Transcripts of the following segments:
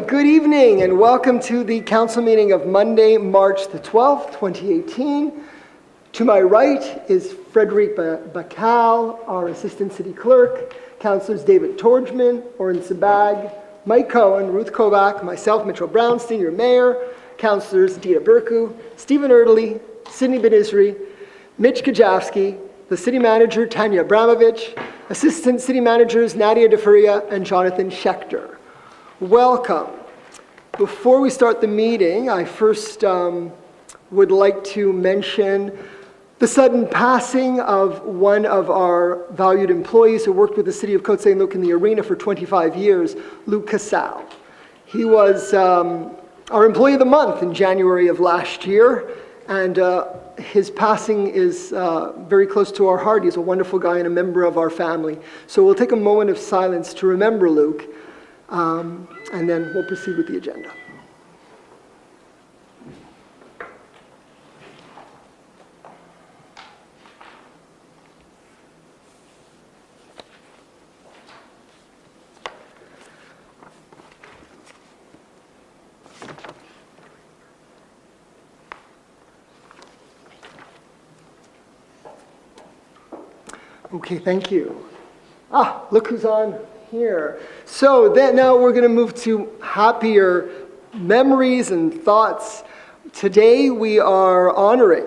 Good evening and welcome to the council meeting of Monday, March the 12th, 2018. To my right is Frederic Bacal, our Assistant City Clerk, Councillors David Torgman, Oren Sabag, Mike Cohen, Ruth Kovac, myself, Mitchell Brownstein, your Mayor, Councillors Dita Burku, Stephen Erdely, Sidney Benizri, Mitch Kajavsky, the City Manager Tanya Abramovich, Assistant City Managers Nadia DeFuria and Jonathan Schechter. Welcome. Before we start the meeting, I first would like to mention the sudden passing of one of our valued employees who worked with the City of Côte Saint-Luc in the arena for 25 years, Luc Casal. He was our Employee of the Month in January of last year, and his passing is very close to our heart. He's a wonderful guy and a member of our family. So we'll take a moment of silence to remember Luc, and then we'll proceed with the agenda. Okay, thank you. Look who's on here. So then now we're going to move to happier memories and thoughts. Today we are honoring.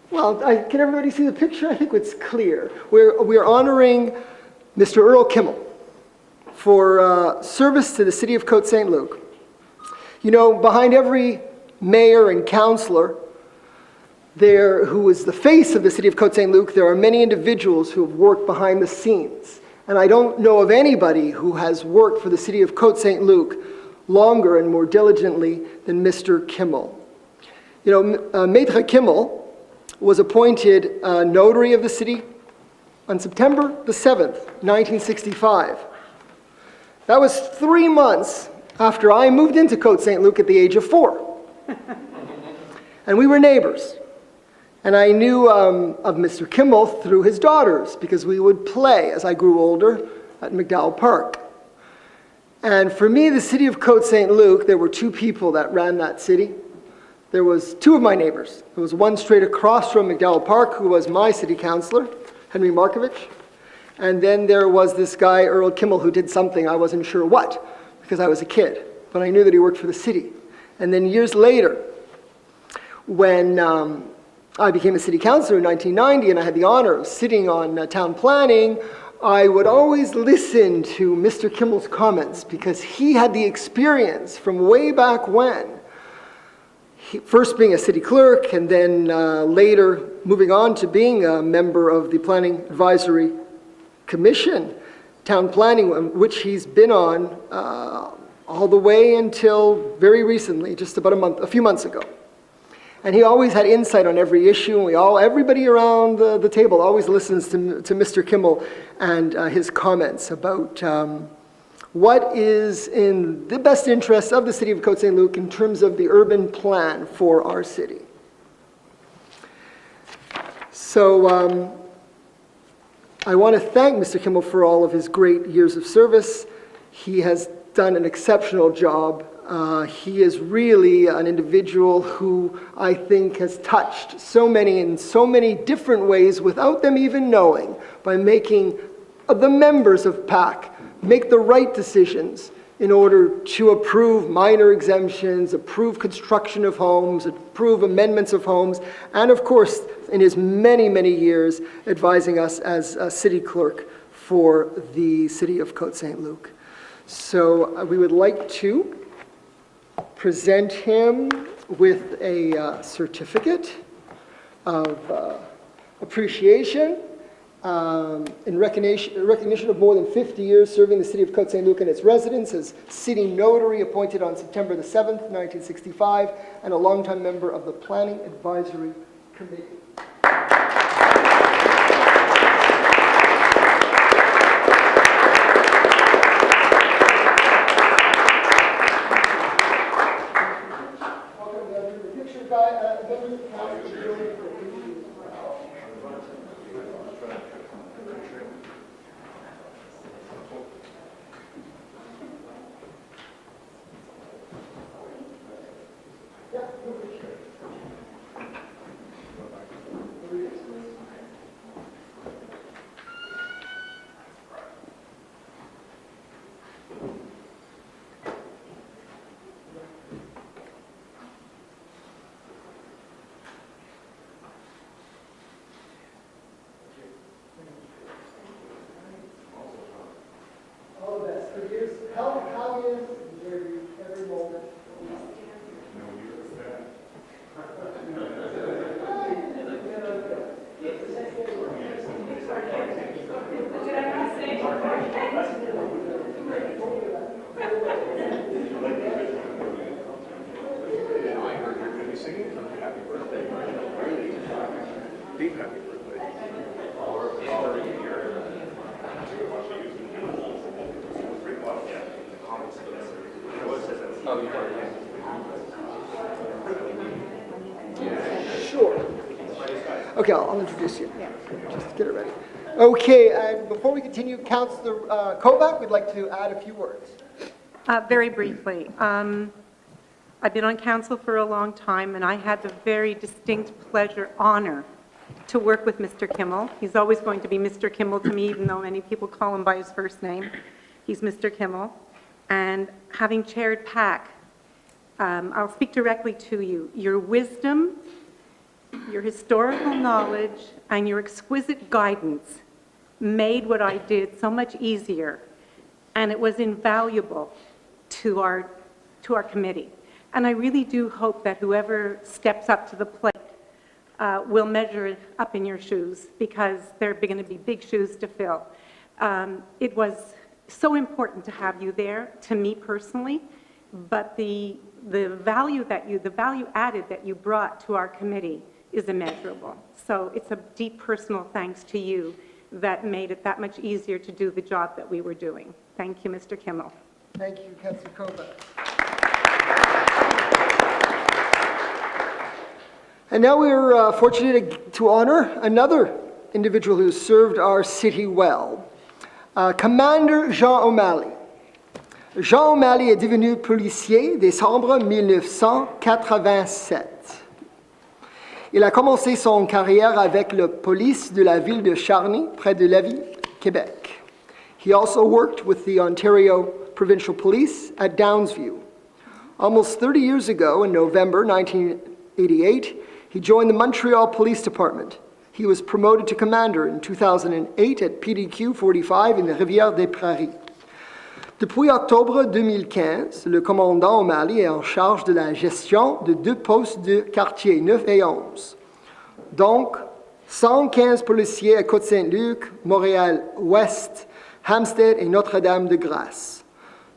Well, can everybody see the picture? I think it's clear. We're honoring Mr. Earl Kimmel for service to the City of Côte Saint-Luc. You know, behind every mayor and councillor who is the face of the City of Côte Saint-Luc, there are many individuals who have worked behind the scenes. And I don't know of anybody who has worked for the City of Côte Saint-Luc longer and more diligently than Mr. Kimmel. You know, Maître Kimmel was appointed notary of the city on September the 7th, 1965. That was 3 months after I moved into Côte Saint-Luc at the age of 4. And we were neighbors. And I knew of Mr. Kimmel through his daughters because we would play as I grew older at McDowell Park. And for me, the City of Côte Saint-Luc, there were two people that ran that city. There was two of my neighbors. There was one straight across from McDowell Park who was my city councillor, Henry Markovich. And then there was this guy, Earl Kimmel, who did something, I wasn't sure what, because I was a kid. But I knew that he worked for the city. And then years later, when I became a city councillor in 1990, and I had the honor of sitting on town planning, I would always listen to Mr. Kimmel's comments because he had the experience from way back when. First being a city clerk, and then later moving on to being a member of the Planning Advisory Commission, town planning, which he's been on all the way until very recently, just about a few months ago. And he always had insight on every issue, and everybody around the table always listens to Mr. Kimmel and his comments about what is in the best interest of the City of Côte Saint-Luc in terms of the urban plan for our city. So I want to thank Mr. Kimmel for all of his great years of service. He has done an exceptional job. He is really an individual who I think has touched so many in so many different ways without them even knowing, by making the members of PAC make the right decisions in order to approve minor exemptions, approve construction of homes, approve amendments of homes, and of course, in his many, many years, advising us as a city clerk for the City of Côte Saint-Luc. So we would like to present him with a certificate of appreciation in recognition of more than 50 years serving the City of Côte Saint-Luc and its residents as city notary appointed on September the 7th, 1965, and a longtime member of the Planning Advisory Committee. Sure. Okay, I'll introduce you. Just get it ready. Okay, and before we continue, Councillor Kovac would like to add a few words. Very briefly. I've been on council for a long time, and I had the very distinct pleasure, honor, to work with Mr. Kimmel. He's always going to be Mr. Kimmel to me, even though many people call him by his first name. He's Mr. Kimmel. And having chaired PAC, I'll speak directly to you. Your wisdom, your historical knowledge, and your exquisite guidance made what I did so much easier, and it was invaluable to our committee. And I really do hope that whoever steps up to the plate will measure up in your shoes, because they're going to be big shoes to fill. It was so important to have you there, to me personally, but the value added that you brought to our committee is immeasurable. So it's a deep personal thanks to you that made it that much easier to do the job that we were doing. Thank you, Mr. Kimmel. Thank you, Councillor Kovac. And now we're fortunate to honor another individual who served our city well, Commander Jean O'Malley. Jean O'Malley est devenu policier décembre 1987. Il a commencé son carrière avec la police de la ville de Charny, près de Lévis, Quebec. He also worked with the Ontario Provincial Police at Downsview. Almost 30 years ago, in November 1988, he joined the Montreal Police Department. He was promoted to commander in 2008 at PDQ 45 in the Rivière-des-Prairies. Depuis octobre 2015, le commandant O'Malley est en charge de la gestion de 2 postes de quartier, 9 et 11. Donc, 115 policiers à Côte Saint-Luc, Montréal-Ouest, Hampstead et Notre-Dame-de-Grâce.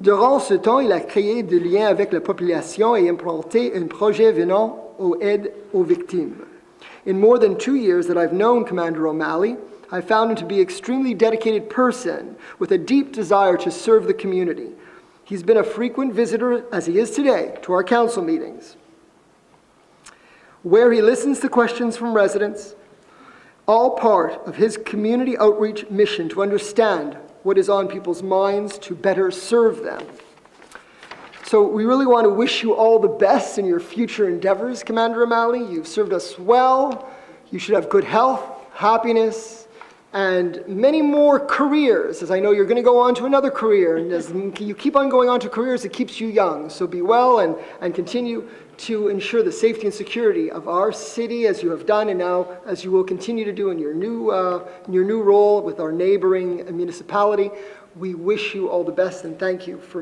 Durant ce temps, il a créé des liens avec la population et implanté un projet venant aux aides aux victimes. In more than 2 years that I've known Commander O'Malley, I found him to be an extremely dedicated person with a deep desire to serve the community. He's been a frequent visitor, as he is today, to our council meetings, where he listens to questions from residents, all part of his community outreach mission to understand what is on people's minds to better serve them. So we really want to wish you all the best in your future endeavors, Commander O'Malley. You've served us well. You should have good health, happiness, and many more careers, as I know you're going to go on to another career. And as you keep on going on to careers, it keeps you young. So be well and continue to ensure the safety and security of our city, as you have done and now as you will continue to do in your new role with our neighboring municipality. We wish you all the best and thank you for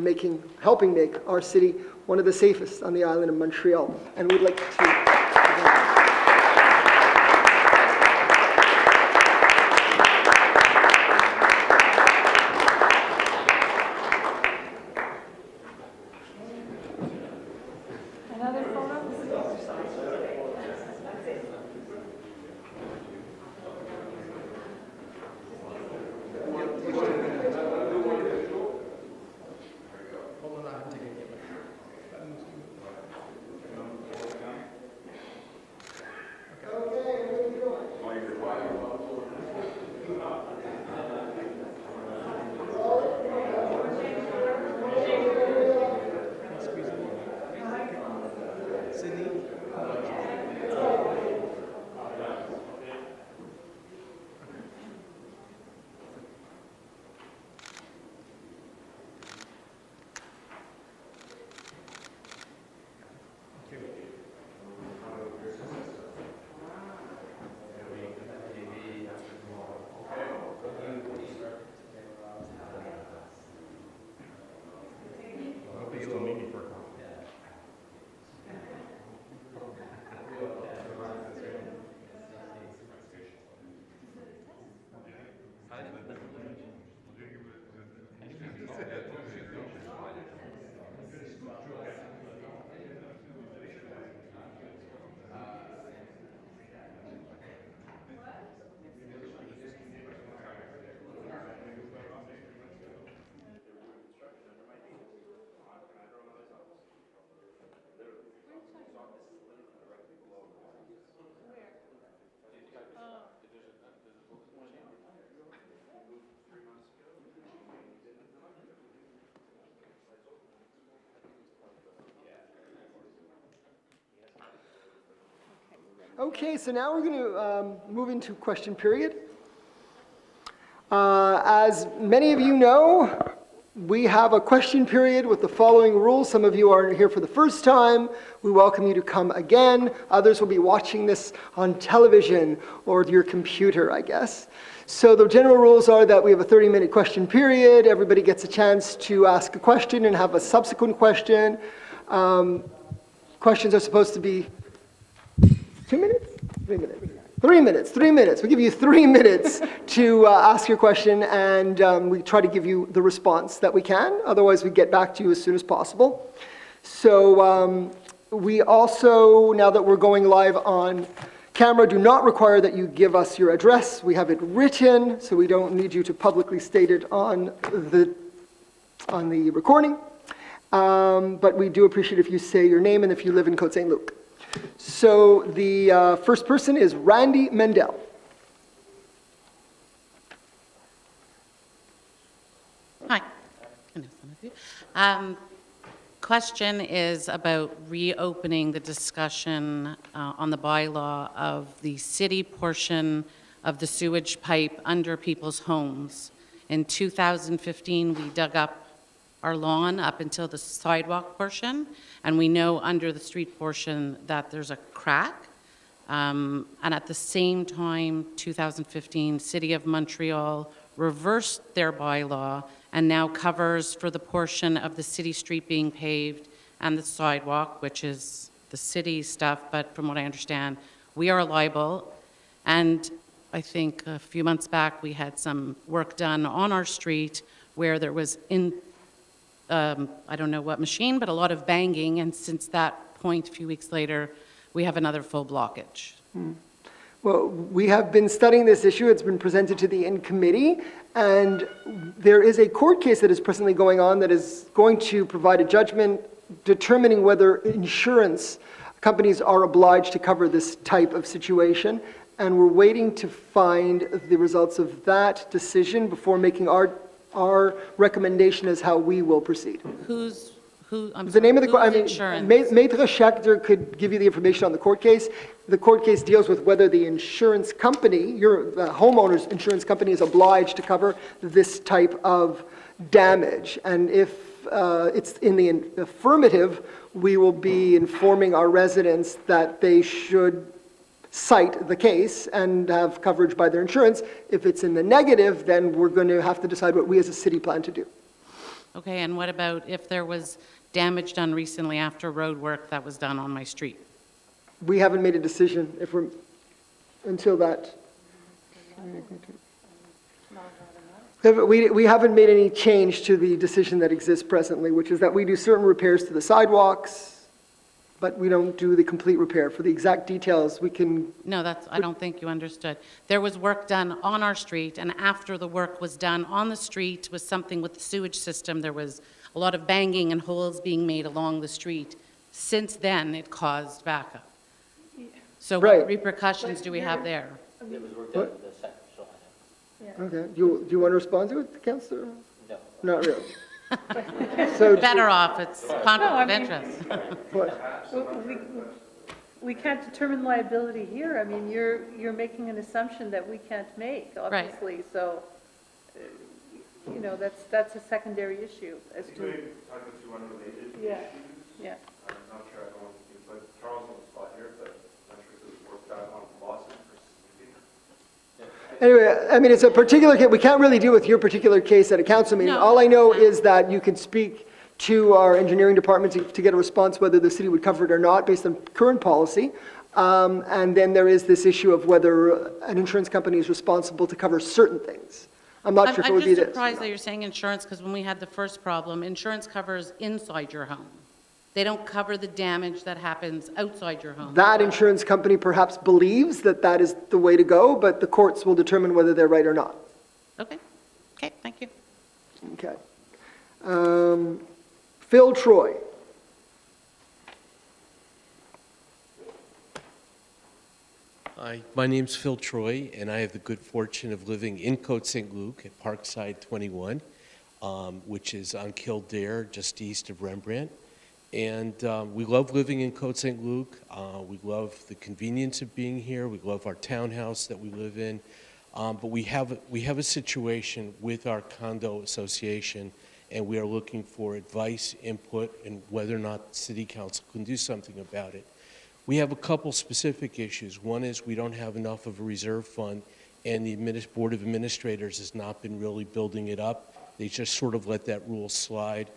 helping make our city one of the safest on the island of Montreal. And we'd like to... Okay, so now we're going to move into question period. As many of you know, we have a question period with the following rules. Some of you are here for the first time. We welcome you to come again. Others will be watching this on television or your computer, I guess. So the general rules are that we have a 30-minute question period. Everybody gets a chance to ask a question and have a subsequent question. Questions are supposed to be 2 minutes? 3 minutes? 3 minutes, 3 minutes. We give you 3 minutes to ask your question, and we try to give you the response that we can. Otherwise, we get back to you as soon as possible. So we also, now that we're going live on camera, do not require that you give us your address. We have it written, so we don't need you to publicly state it on the recording. But we do appreciate if you say your name and if you live in Côte Saint-Luc. So the first person is Randy Mendel. Hi. I know some of you. Question is about reopening the discussion on the bylaw of the city portion of the sewage pipe under people's homes. In 2015, we dug up our lawn up until the sidewalk portion, and we know under the street portion that there's a crack. And at the same time, 2015, City of Montreal reversed their bylaw and now covers for the portion of the city street being paved and the sidewalk, which is the city stuff, but from what I understand, we are liable. And I think a few months back, we had some work done on our street where there was I don't know what machine, but a lot of banging, and since that point, a few weeks later, we have another full blockage. Well, we have been studying this issue. It's been presented to the in-committee, and there is a court case that is presently going on that is going to provide a judgment determining whether insurance companies are obliged to cover this type of situation, and we're waiting to find the results of that decision before making our recommendation as how we will proceed. The name of the court, insurance? Maître Schachter could give you the information on the court case. The court case deals with whether the insurance company, your homeowner's insurance company, is obliged to cover this type of damage. And if it's in the affirmative, we will be informing our residents that they should cite the case and have coverage by their insurance. If it's in the negative, then we're going to have to decide what we as a city plan to do. Okay, and what about if there was damage done recently after road work that was done on my street? We haven't made a decision until that. We haven't made any change to the decision that exists presently, which is that we do certain repairs to the sidewalks, but we don't do the complete repair. For the exact details, we can... No, I don't think you understood. There was work done on our street, and after the work was done on the street was something with the sewage system. There was a lot of banging and holes being made along the street. Since then, it caused backup. So Right. what repercussions do we have there? It was worked out in the second July. Okay. Do you want to respond to it, Councillor? No. Not really. So, Better off, it's conflict of interest. what? We can't determine liability here. I mean, you're making an assumption that we can't make, obviously. So, you know, that's a secondary issue as to. Maybe talk about two unrelated Yeah, issues. yeah. I'm not sure, I don't want to put Charles on the spot here, but I'm not sure if it was worked out on lawsuit versus Anyway, I mean, it's a particular case. We can't really deal with your particular case at a council meeting. No, All I know that's fine. is that you can speak to our engineering department to get a response whether the city would cover it or not based on current policy. And then there is this issue of whether an insurance company is responsible to cover certain things. I'm not sure if it would be I'm this. just surprised that you're saying insurance, because when we had the first problem, insurance covers inside your home. They don't cover the damage that happens outside your home. That insurance company perhaps believes that that is the way to go, but the courts will determine whether they're right or not. Okay, thank you. Okay. Phil Troy. Hi, my name's Phil Troy, and I have the good fortune of living in Côte Saint-Luc at Parkside 21, which is on Kildare, just east of Rembrandt. And we love living in Côte Saint-Luc. We love the convenience of being here. We love our townhouse that we live in. But we have a situation with our condo association, and we are looking for advice, input, and whether or not City Council can do something about it. We have a couple specific issues. One is we don't have enough of a reserve fund, and the Board of Administrators has not been really building it up. They just sort of let that rule slide.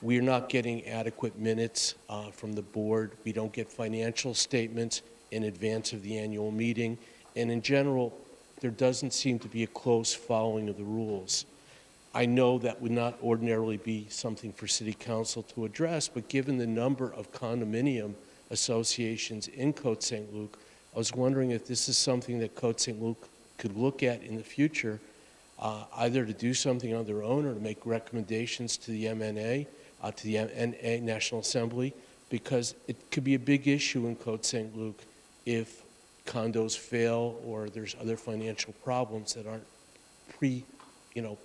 We're not getting adequate minutes from the board. We don't get financial statements in advance of the annual meeting. And in general, there doesn't seem to be a close following of the rules. I know that would not ordinarily be something for City Council to address, but given the number of condominium associations in Côte Saint-Luc, I was wondering if this is something that Côte Saint-Luc could look at in the future, either to do something on their own or to make recommendations to the MNA, to the MNA National Assembly, because it could be a big issue in Côte Saint-Luc if condos fail or there's other financial problems that aren't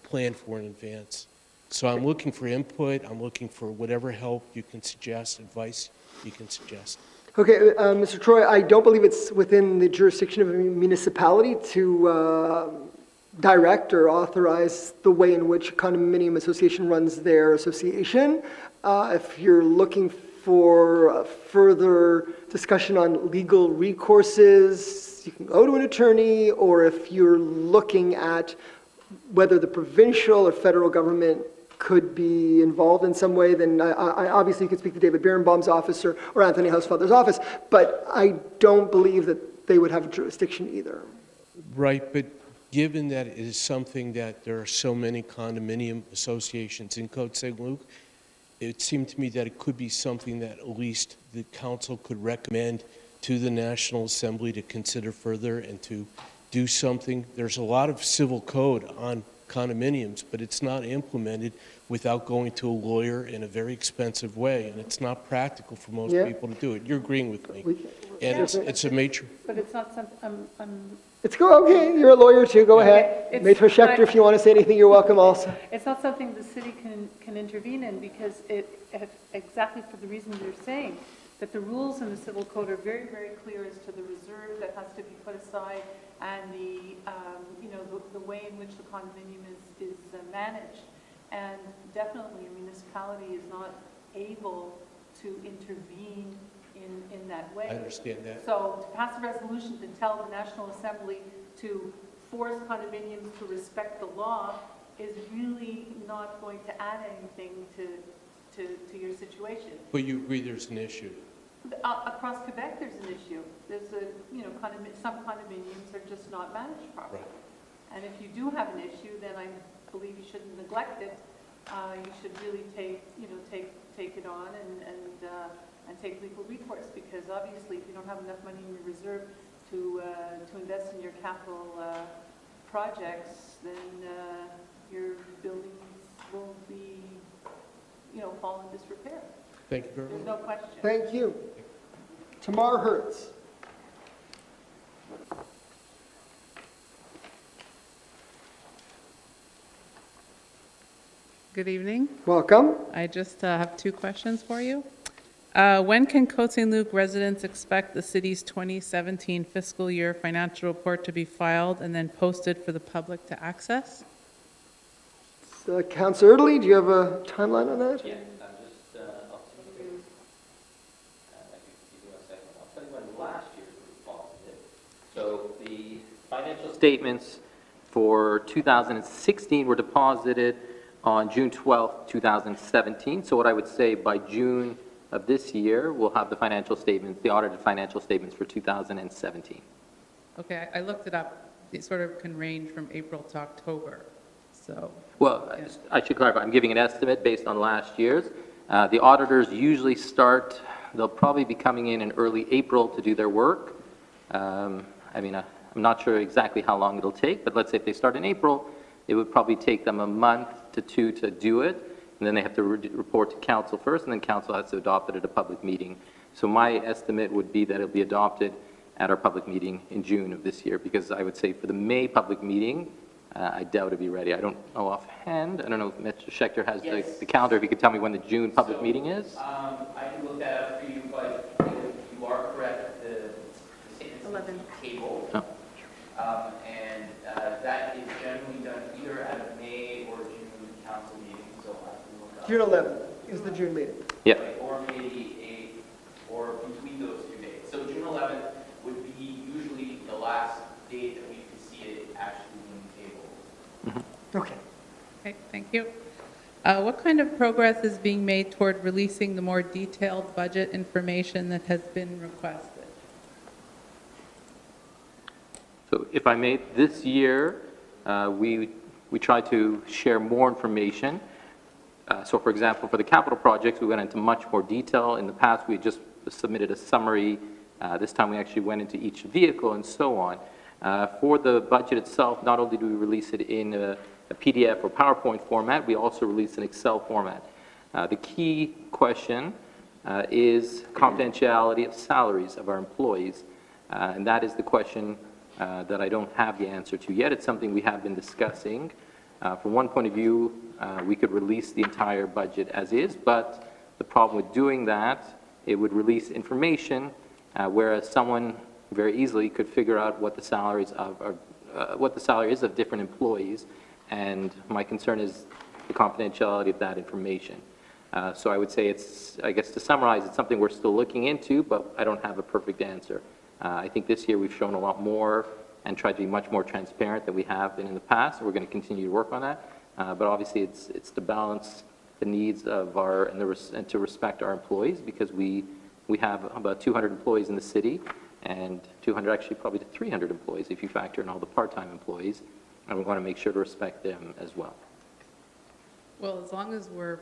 planned for in advance. So I'm looking for input. I'm looking for whatever help you can suggest, advice you can suggest. Okay, Mr. Troy, I don't believe it's within the jurisdiction of a municipality to direct or authorize the way in which a condominium association runs their association. If you're looking for further discussion on legal recourses, you can go to an attorney, or if you're looking at whether the provincial or federal government could be involved in some way, then I obviously you could speak to David Birnbaum's office or Anthony Housefather's office, but I don't believe that they would have jurisdiction either. Right, but given that it is something that there are so many condominium associations in Côte Saint-Luc, it seemed to me that it could be something that at least the council could recommend to the National Assembly to consider further and to do something. There's a lot of civil code on condominiums, but it's not implemented without going to a lawyer in a very expensive way, and it's not practical for most people to do it. You're agreeing with me. And it's a major... But it's not something, It's go okay. You're a lawyer too. Go ahead. It's- Maitre Schechter, if you want to say anything, you're welcome also. it's not something the city can intervene in because exactly for the reason you're saying, that the rules in the civil code are very, very clear as to the reserve that has to be put aside and the way in which the condominium is managed. And definitely a municipality is not able to intervene in that way. I understand that. So to pass a resolution to tell the National Assembly to force condominiums to respect the law is really not going to add anything to your situation. But you agree there's an issue? Across Quebec, there's an issue. There's some condominiums are just not managed properly. Right. And if you do have an issue, then I believe you shouldn't neglect it. You should really take it on and take legal recourse, because obviously if you don't have enough money in your reserve to invest in your capital projects, then your buildings will be, fall in disrepair. Thank you very There's much. no question. Thank you. Tamar Hertz. Good evening. Welcome. I just have two questions for you. When can Côte Saint-Luc residents expect the city's 2017 fiscal year financial report to be filed and then posted for the public to access? So, Councillor Erdely, do you have a timeline on that? Yeah, I'm just, I'll tell you, give me a second. I'll tell you when last year's was positive. So the financial statements for 2016 were deposited on June 12th, 2017. So what I would say by June of this year, we'll have the financial statements, the audited financial statements for 2017. Okay, I looked it up. It sort of can range from April to October, so. Well, yeah. I should clarify, I'm giving an estimate based on last year's. The auditors usually start, they'll probably be coming in early April to do their work. I'm not sure exactly how long it'll take, but let's say if they start in April, it would probably take them a month to two to do it, and then they have to report to council first, and then council has to adopt it at a public meeting. So my estimate would be that it'll be adopted at our public meeting in June of this year, because I would say for the May public meeting, I doubt it'll be ready. I don't know offhand. I don't know if Mr. Schechter has the calendar, if he could tell me when the June public meeting is. I 11th. table. Oh. And that is generally done either at a May or June council meeting, so I have to look up. June 11th is the June meeting. Yeah. Or May 8th, or between those 2 days. So June 11th would be usually the last date that we could see it actually being tabled. Okay. Okay, thank you. What kind of progress is being made toward releasing the more detailed budget information that has been requested? So if I may, this year, we try to share more information. So for example, for the capital projects, we went into much more detail. In the past, we just submitted a summary. This time, we actually went into each vehicle and so on. For the budget itself, not only do we release it in a PDF or PowerPoint format, we also release an Excel format. The key question is confidentiality of salaries of our employees, and that is the question that I don't have the answer to yet. It's something we have been discussing. From one point of view, we could release the entire budget as is, but the problem with doing that, it would release information, whereas someone very easily could figure out what the salaries of what the salary is of different employees, and my concern is the confidentiality of that information. So I would say it's, I guess to summarize, it's something we're still looking into, but I don't have a perfect answer. I think this year we've shown a lot more and tried to be much more transparent than we have been in the past, and we're going to continue to work on that. But obviously it's to balance the needs of our, and to respect our employees, because we have about 200 employees in the city, and 200, actually probably to 300 employees if you factor in all the part-time employees, and we want to make sure to respect them as well. Well, as long as we're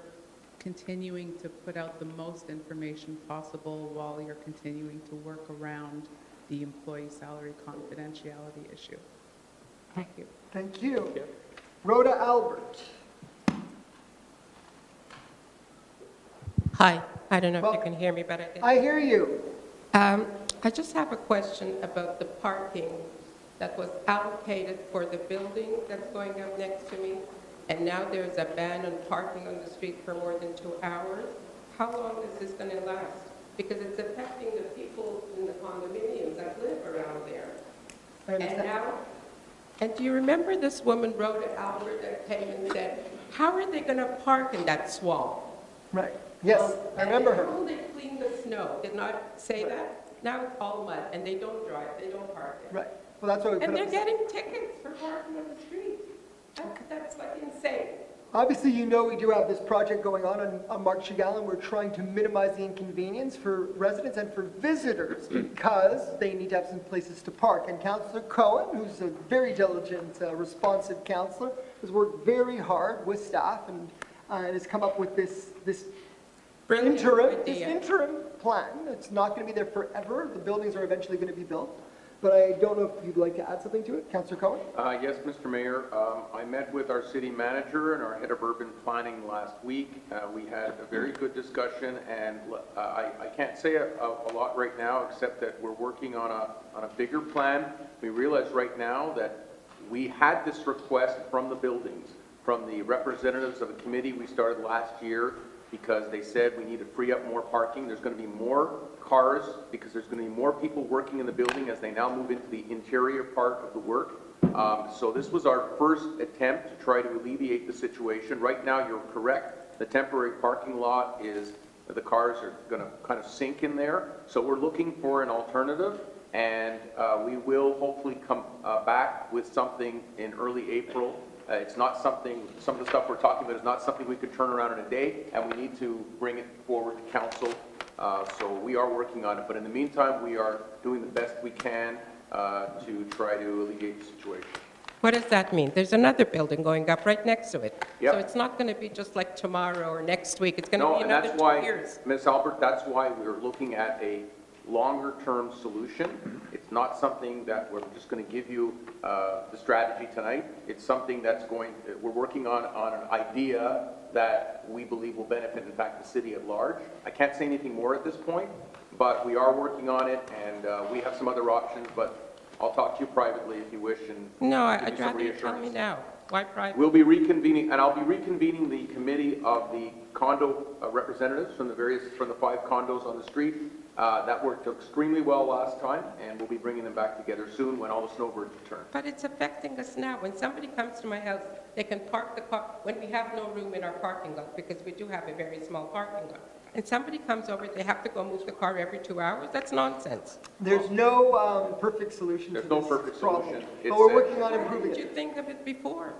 continuing to put out the most information possible while you're continuing to work around the employee salary confidentiality issue. Thank you. Thank you. Rhoda Albert. Hi, I don't know if Well, you can hear me, but I hear you. I just have a question about the parking that was allocated for the building that's going up next to me, and now there's a ban on parking on the street for more than 2 hours. How long is this going to last? Because it's affecting the people in the condominiums that live around there. I understand. And do you remember this woman, Rhoda Albert, that came and said, how are they going to park in that swamp? Right. Yes, I remember her. And they clean the snow. Did not say that? Now it's all mud, and they don't drive, they don't park there. Right. Well, that's what we put And up. they're getting tickets for parking on the street. That's like insane. Obviously, you know we do have this project going on Mark Chagall, and we're trying to minimize the inconvenience for residents and for visitors because they need to have some places to park. And Councillor Cohen, who's a very diligent, responsive councillor, has worked very hard with staff and has come up with this Brilliant idea. interim plan. It's not going to be there forever. The buildings are eventually going to be built. But I don't know if you'd like to add something to it, Councillor Cohen? Yes, Mr. Mayor. I met with our city manager and our head of urban planning last week. We had a very good discussion, and I can't say a lot right now, except that we're working on a bigger plan. We realize right now that we had this request from the buildings, from the representatives of a committee we started last year, because they said we need to free up more parking. There's going to be more cars because there's going to be more people working in the building as they now move into the interior part of the work. So this was our first attempt to try to alleviate the situation. Right now, you're correct. The temporary parking lot is, the cars are going to kind of sink in there. So we're looking for an alternative, and we will hopefully come back with something in early April. It's not something, some of the stuff we're talking about is not something we could turn around in a day, and we need to bring it forward to council. So we are working on it, but in the meantime, we are doing the best we can to try to alleviate the situation. What does that mean? There's another building going up right next to it. Yep. So it's not going to be just like tomorrow or next week. It's going to No, be and another that's why, 2 years. Ms. Albert, that's why we're looking at a longer-term solution. It's not something that we're just going to give you the strategy tonight. It's something that's we're working on an idea that we believe will benefit, in fact, the city at large. I can't say anything more at this point, but we are working on it, and we have some other options, but I'll talk to you privately if you wish, and No, give I'd you some rather you tell me reassurance. now. Why private? We'll be reconvening, and I'll be reconvening the committee of the condo representatives from the 5 condos on the street. That worked extremely well last time, and we'll be bringing them back together soon when all the snowbirds return. But it's affecting us now. When somebody comes to my house, they can park the car, when we have no room in our parking lot, because we do have a very small parking lot. And somebody comes over, they have to go move the car every 2 hours? That's nonsense. There's no perfect solution to There's no this perfect problem. solution. But It's, we're working on Why improving didn't you it think of it before?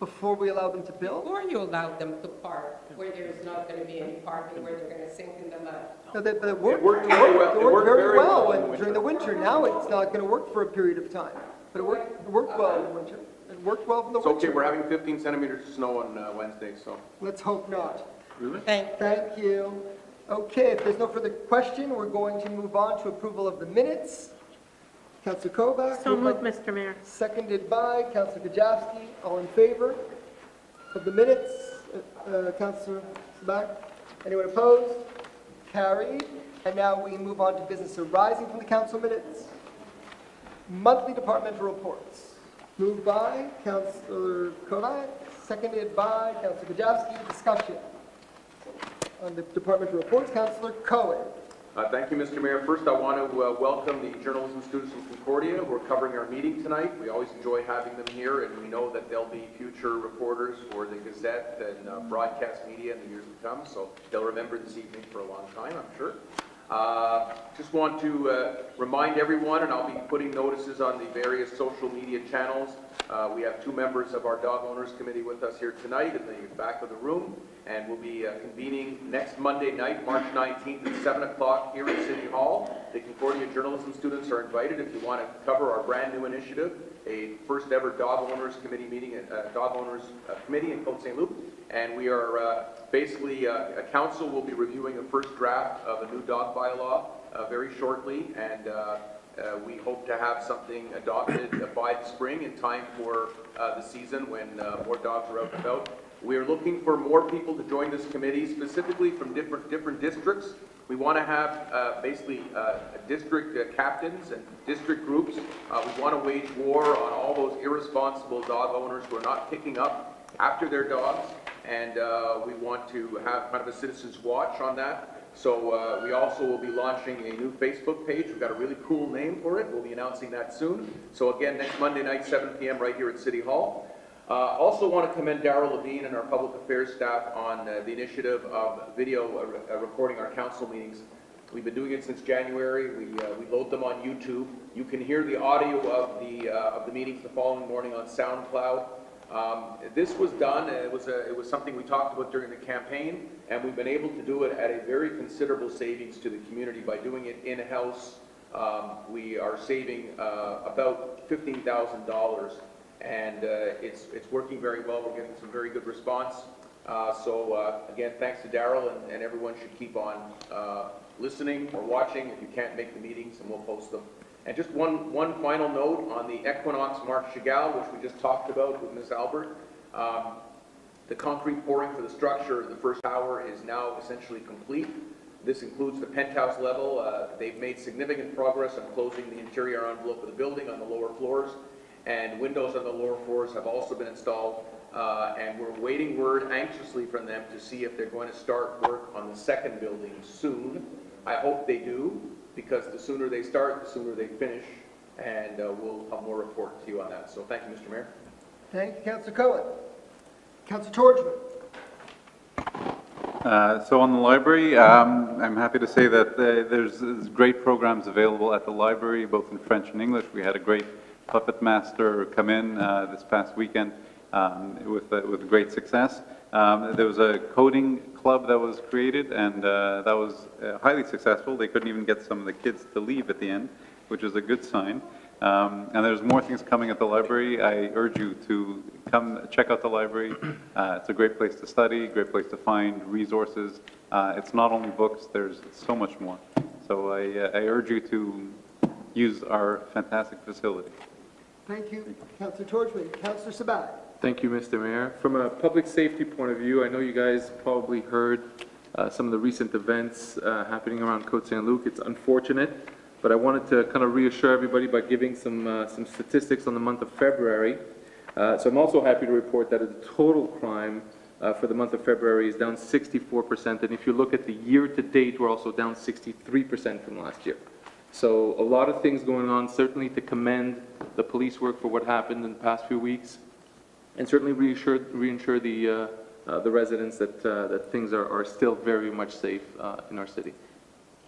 before we allow them to build. Before you allowed them to park where there's not going to be any parking, where they're going to sink in the mud? No, but it worked, worked very well. It worked very well during the winter. Now it's not going to work for a period of time. But it worked well in the winter. It worked well in the It's winter. okay, we're having 15 centimeters of snow on Wednesday, so. Let's hope not. Thank you. Okay, if there's no further question, we're going to move on to approval of the minutes. Councillor Kovac. So moved, Mr. Mayor. Seconded by Councillor Gajowski. All in favor of the minutes? Councillor Sabac? Anyone opposed? Carried. And now we move on to business arising from the council minutes. Monthly departmental reports. Moved by Councillor Kovac, seconded by Councillor Gajowski. Discussion on the departmental reports. Councillor Cohen. Thank you, Mr. Mayor. First, I want to welcome the journalism students from Concordia who are covering our meeting tonight. We always enjoy having them here, and we know that they'll be future reporters for the Gazette and broadcast media in the years to come, so they'll remember this evening for a long time, I'm sure. Just want to remind everyone, and I'll be putting notices on the various social media channels. We have 2 members of our Dog Owners Committee with us here tonight in the back of the room, and we'll be convening next Monday night, March 19th at 7 o'clock here at City Hall. The Concordia journalism students are invited if you want to cover our brand new initiative, a first ever Dog Owners Committee meeting, Dog Owners Committee in Côte Saint-Luc. And we are basically, a council will be reviewing a first draft of a new dog bylaw very shortly, and we hope to have something adopted by the spring in time for the season when more dogs are out and about. We are looking for more people to join this committee, specifically from different districts. We want to have basically district captains and district groups. We want to wage war on all those irresponsible dog owners who are not picking up after their dogs, and we want to have kind of a citizens watch on that. So we also will be launching a new Facebook page. We've got a really cool name for it. We'll be announcing that soon. So again, next Monday night, 7 p.m. right here at City Hall. Also want to commend Darrell Levine and our public affairs staff on the initiative of video recording our council meetings. We've been doing it since January. We load them on YouTube. You can hear the audio of the meetings the following morning on SoundCloud. This was done, it was something we talked about during the campaign, and we've been able to do it at a very considerable savings to the community by doing it in-house. We are saving about $15,000, and it's working very well. We're getting some very good response. Again, thanks to Darrell, and everyone should keep on listening or watching if you can't make the meetings, and we'll post them. And just one final note on the Equinox Marc Chagall, which we just talked about with Ms. Albert. The concrete pouring for the structure, the first tower, is now essentially complete. This includes the penthouse level. They've made significant progress on closing the interior envelope of the building on the lower floors, and windows on the lower floors have also been installed. And we're waiting word anxiously from them to see if they're going to start work on the second building soon. I hope they do, because the sooner they start, the sooner they finish, and we'll have more report to you on that. So thank you, Mr. Mayor. Thank you, Councillor Cohen. Councillor Torchman. So on the library, I'm happy to say that there's great programs available at the library, both in French and English. We had a great puppet master come in this past weekend with great success. There was a coding club that was created, and that was highly successful. They couldn't even get some of the kids to leave at the end, which is a good sign. And there's more things coming at the library. I urge you to come check out the library. It's a great place to study, great place to find resources. It's not only books, there's so much more. So I urge you to use our fantastic facility. Thank you, Councillor Torchman. Councillor Sabat. Thank you, Mr. Mayor. From a public safety point of view, I know you guys probably heard some of the recent events happening around Côte Saint-Luc. It's unfortunate, but I wanted to kind of reassure everybody by giving some statistics on the month of February. So I'm also happy to report that the total crime for the month of February is down 64%, and if you look at the year-to-date, we're also down 63% from last year. So a lot of things going on, certainly to commend the police work for what happened in the past few weeks, and certainly reassure the residents that things are still very much safe in our city.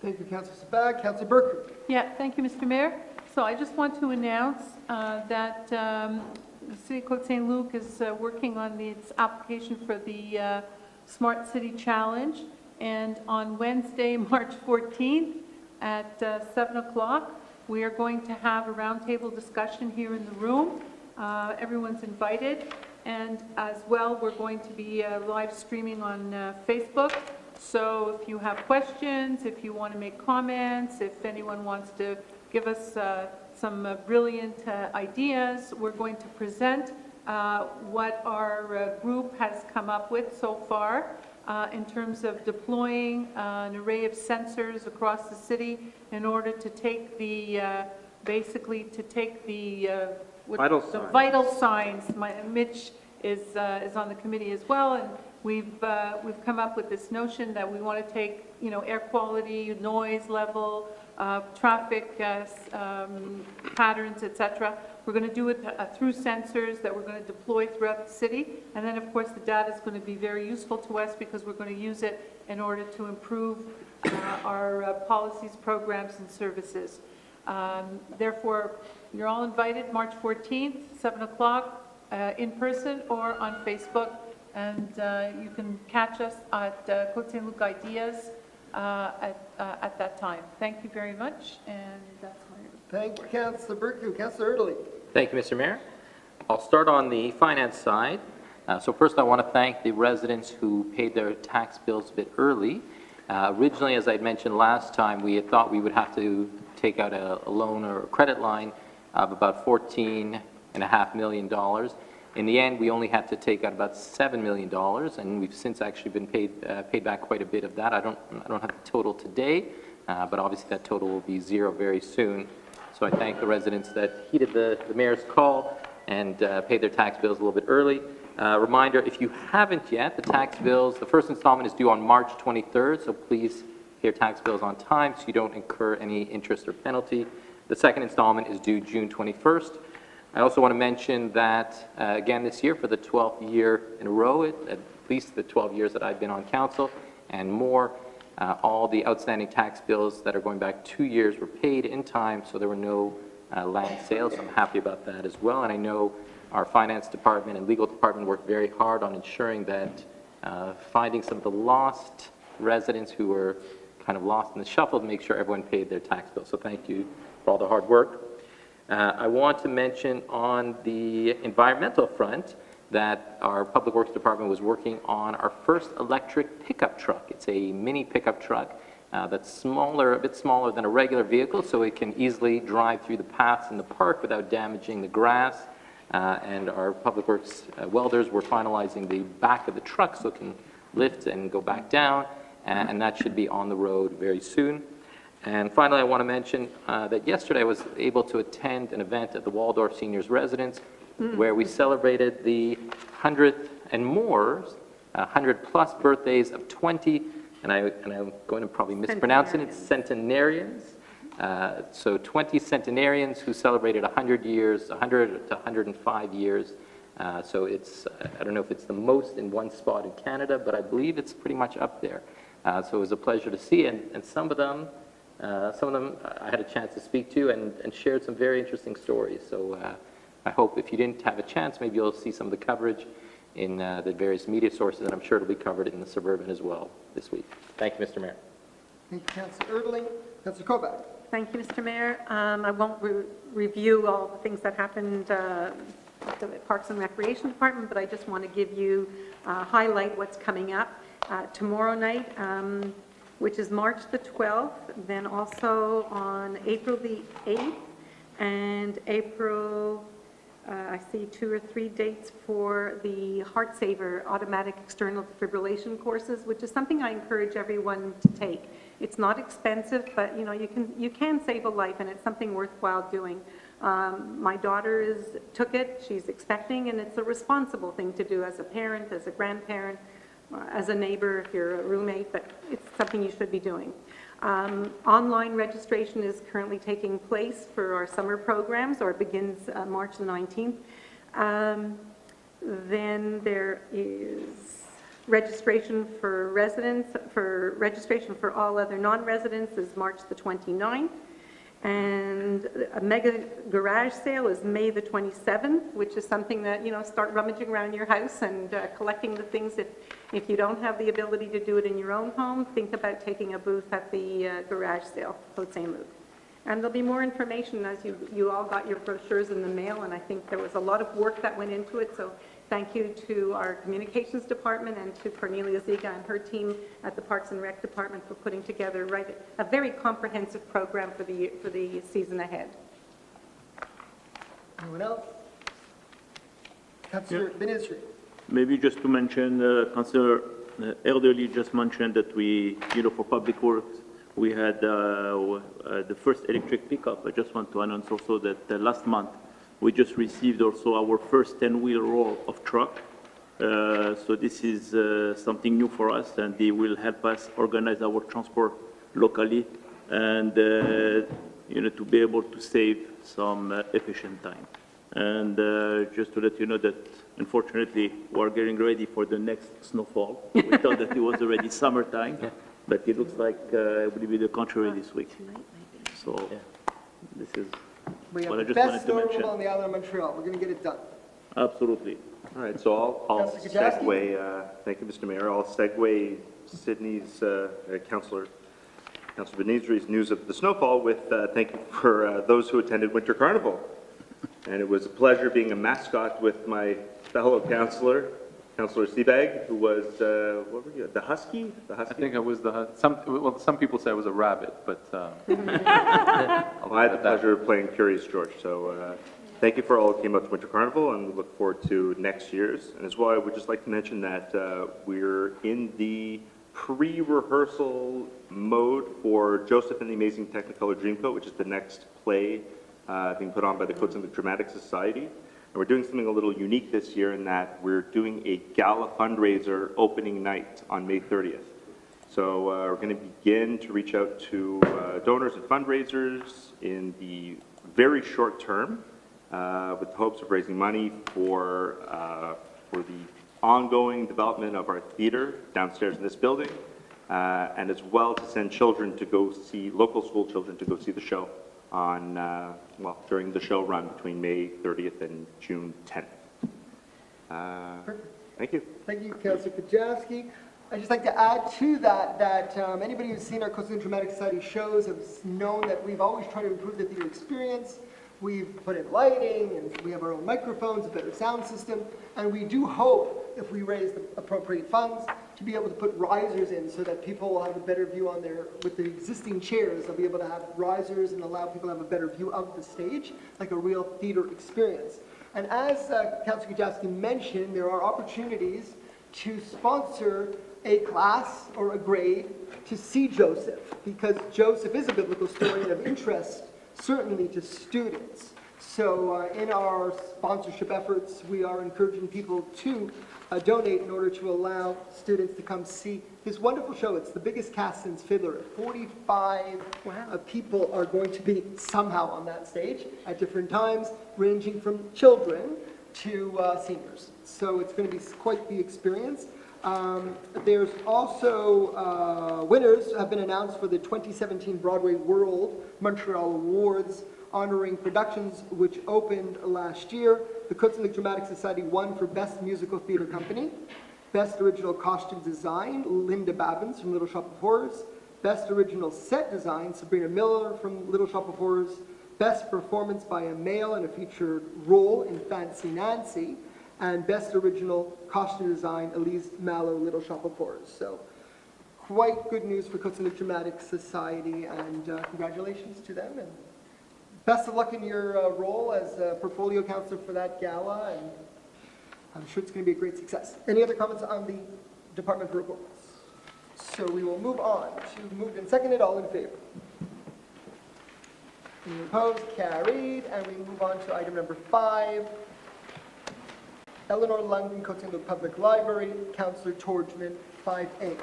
Thank you, Councillor Sabat. Councillor Burke. Yeah, thank you, Mr. Mayor. So I just want to announce that the City of Côte Saint-Luc is working on its application for the Smart City Challenge, and on Wednesday, March 14th at 7 o'clock, we are going to have a roundtable discussion here in the room. Everyone's invited, and as well, we're going to be live streaming on Facebook. So if you have questions, if you want to make comments, if anyone wants to give us some brilliant ideas, we're going to present what our group has come up with so far in terms of deploying an array of sensors across the city in order to take the, basically to take the vital signs. Mitch is on the committee as well, and we've come up with this notion that we want to take, you know, air quality, noise level, traffic patterns, etc. We're going to do it through sensors that we're going to deploy throughout the city, and then of course the data is going to be very useful to us because we're going to use it in order to improve our policies, programs, and services. Therefore, you're all invited March 14th, 7 o'clock, in person or on Facebook, and you can catch us at Côte Saint-Luc Ideas at that time. Thank you very much, and that's my Thank you, Councillor Burke. Councillor Erdely. Thank you, Mr. Mayor. I'll start on the finance side. So first I want to thank the residents who paid their tax bills a bit early. Originally, as I mentioned last time, we had thought we would have to take out a loan or a credit line of about $14.5 million. In the end, we only had to take out about $7 million, and we've since actually been paid back quite a bit of that. I don't have the total today, but obviously that total will be zero very soon. So I thank the residents that heeded the mayor's call and paid their tax bills a little bit early. Reminder, if you haven't yet, the tax bills, the first installment is due on March 23rd, so please pay your tax bills on time so you don't incur any interest or penalty. The second installment is due June 21st. I also want to mention that, again, this year, for the 12th year in a row, at least the 12 years that I've been on council and more, all the outstanding tax bills that are going back 2 years were paid in time, so there were no land sales. So I'm happy about that as well. And I know our finance department and legal department worked very hard on ensuring that finding some of the lost residents who were kind of lost in the shuffle to make sure everyone paid their tax bill. So thank you for all the hard work. I want to mention on the environmental front that our Public Works Department was working on our first electric pickup truck. It's a mini pickup truck that's smaller, a bit smaller than a regular vehicle, so it can easily drive through the paths in the park without damaging the grass. And our Public Works welders were finalizing the back of the truck so it can lift and go back down, and that should be on the road very soon. And finally, I want to mention that yesterday I was able to attend an event at the Waldorf Seniors Residence where we celebrated the 100th and more, 100-plus birthdays of 20, and I'm going to probably mispronounce it, it's centenarians. So 20 centenarians who celebrated 100 years, 100 to 105 years. So it's, I don't know if it's the most in one spot in Canada, but I believe it's pretty much up there. So it was a pleasure to see, and some of them I had a chance to speak to and shared some very interesting stories. So I hope if you didn't have a chance, maybe you'll see some of the coverage in the various media sources, and I'm sure it'll be covered in the Suburban as well this week. Thank you, Mr. Mayor. Thank you, Councillor Erdely. Councillor Kovac. Thank you, Mr. Mayor. I won't review all the things that happened at the Parks and Recreation Department, but I just want to give you, highlight what's coming up tomorrow night, which is March the 12th, then also on April the 8th and April I see 2 or 3 dates for the Heart Saver automatic external defibrillation courses, which is something I encourage everyone to take. It's not expensive, but you can save a life, and it's something worthwhile doing. My daughter took it, she's expecting, and it's a responsible thing to do as a parent, as a grandparent, as a neighbor, if you're a roommate, but it's something you should be doing. Online registration is currently taking place for our summer programs, or it begins March the 19th. Then there is registration for residents, for registration for all other non-residents is March the 29th. And a mega garage sale is May the 27th, which is something that, start rummaging around your house and collecting the things. If you don't have the ability to do it in your own home, think about taking a booth at the garage sale, Côte Saint-Luc. And there'll be more information as you all got your brochures in the mail, and I think there was a lot of work that went into it, so thank you to our communications department and to Cornelia Ziga and her team at the Parks and Rec department for putting together a very comprehensive program for the season ahead. Anyone else? Councillor Benizri. Maybe just to mention, Councillor Elderly just mentioned that for public works, we had the first electric pickup. I just want to announce also that last month, we just received also our first 10-wheel roll of truck. So this is something new for us, and they will help us organize our transport locally and to be able to save some efficient time. And just to let you know that, unfortunately, we're getting ready for the next snowfall. We thought that it was already summertime, but it looks like it will be the contrary this week. So this is We what I have the just wanted best to snow mention. removal on the island of Montreal. We're going to get it done. Absolutely. All right, so I'll Councillor Kajowski? segue, thank you, Mr. Mayor. I'll segue Sydney's, Councillor Benizri's news of the snowfall with thank you for those who attended Winter Carnival. And it was a pleasure being a mascot with my fellow councillor, Councillor Seabag, who was, what were you, the Husky? I think I was some people say I was a rabbit, but I had the pleasure of playing Curious George, so thank you for all who came out to Winter Carnival, and we look forward to next year's. And as well, I would just like to mention that we're in the pre-rehearsal mode for Joseph and the Amazing Technicolor Dreamcoat, which is the next play being put on by the Côte Saint-Luc Dramatic Society. And we're doing something a little unique this year in that we're doing a gala fundraiser opening night on May 30th. So we're going to begin to reach out to donors and fundraisers in the very short term with the hopes of raising money for the ongoing development of our theater downstairs in this building, and as well to send children to go see, local school children to go see the show on, during the show run between May 30th and June 10th. Thank you. Thank you, Councillor Kajowski. I'd just like to add to that anybody who's seen our Côte Saint-Luc Dramatic Society shows has known that we've always tried to improve the theater experience. We've put in lighting, and we have our own microphones, a better sound system, and we do hope, if we raise the appropriate funds, to be able to put risers in so that people will have a better view on with the existing chairs, they'll be able to have risers and allow people to have a better view of the stage, like a real theater experience. And as Councillor Kajowski mentioned, there are opportunities to sponsor a class or a grade to see Joseph, because Joseph is a biblical story and of interest certainly to students. So in our sponsorship efforts, we are encouraging people to donate in order to allow students to come see this wonderful show. It's the biggest cast since Fiddler. 45 people are going to be somehow on that stage at different times, ranging from children to seniors. So it's going to be quite the experience. There's also winners have been announced for the 2017 Broadway World Montreal Awards, honoring productions which opened last year. The Côte Saint-Luc Dramatic Society won for Best Musical Theatre Company, Best Original Costume Design, Linda Babbins from Little Shop of Horrors, Best Original Set Design, Sabrina Miller from Little Shop of Horrors, Best Performance by a Male in a Featured Role in Fancy Nancy, and Best Original Costume Design, Elise Mallow, Little Shop of Horrors. So quite good news for Côte Saint-Luc Dramatic Society, and congratulations to them. And best of luck in your role as portfolio counselor for that gala, and I'm sure it's going to be a great success. Any other comments on the department reports? So we will move on to moved and seconded. All in favor? Any opposed? Carried. And we move on to item number 5. Eleanor London, Côte Saint-Luc Public Library, Councillor Torgman, 5A.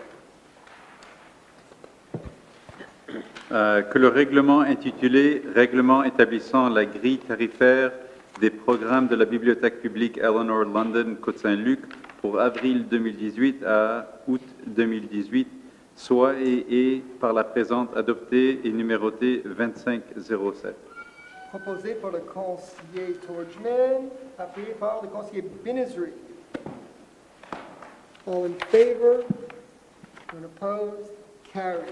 Que le règlement intitulé « Règlement établissant la grille tarifaire des programmes de la Bibliothèque publique Eleanor London, Côte Saint-Luc pour avril 2018 à août 2018 soit et est par la présente adopté et numéroté 2507. Proposé par le conseiller Torgman, appuyé par le conseiller Benizri. All in favor? None opposed? Carried.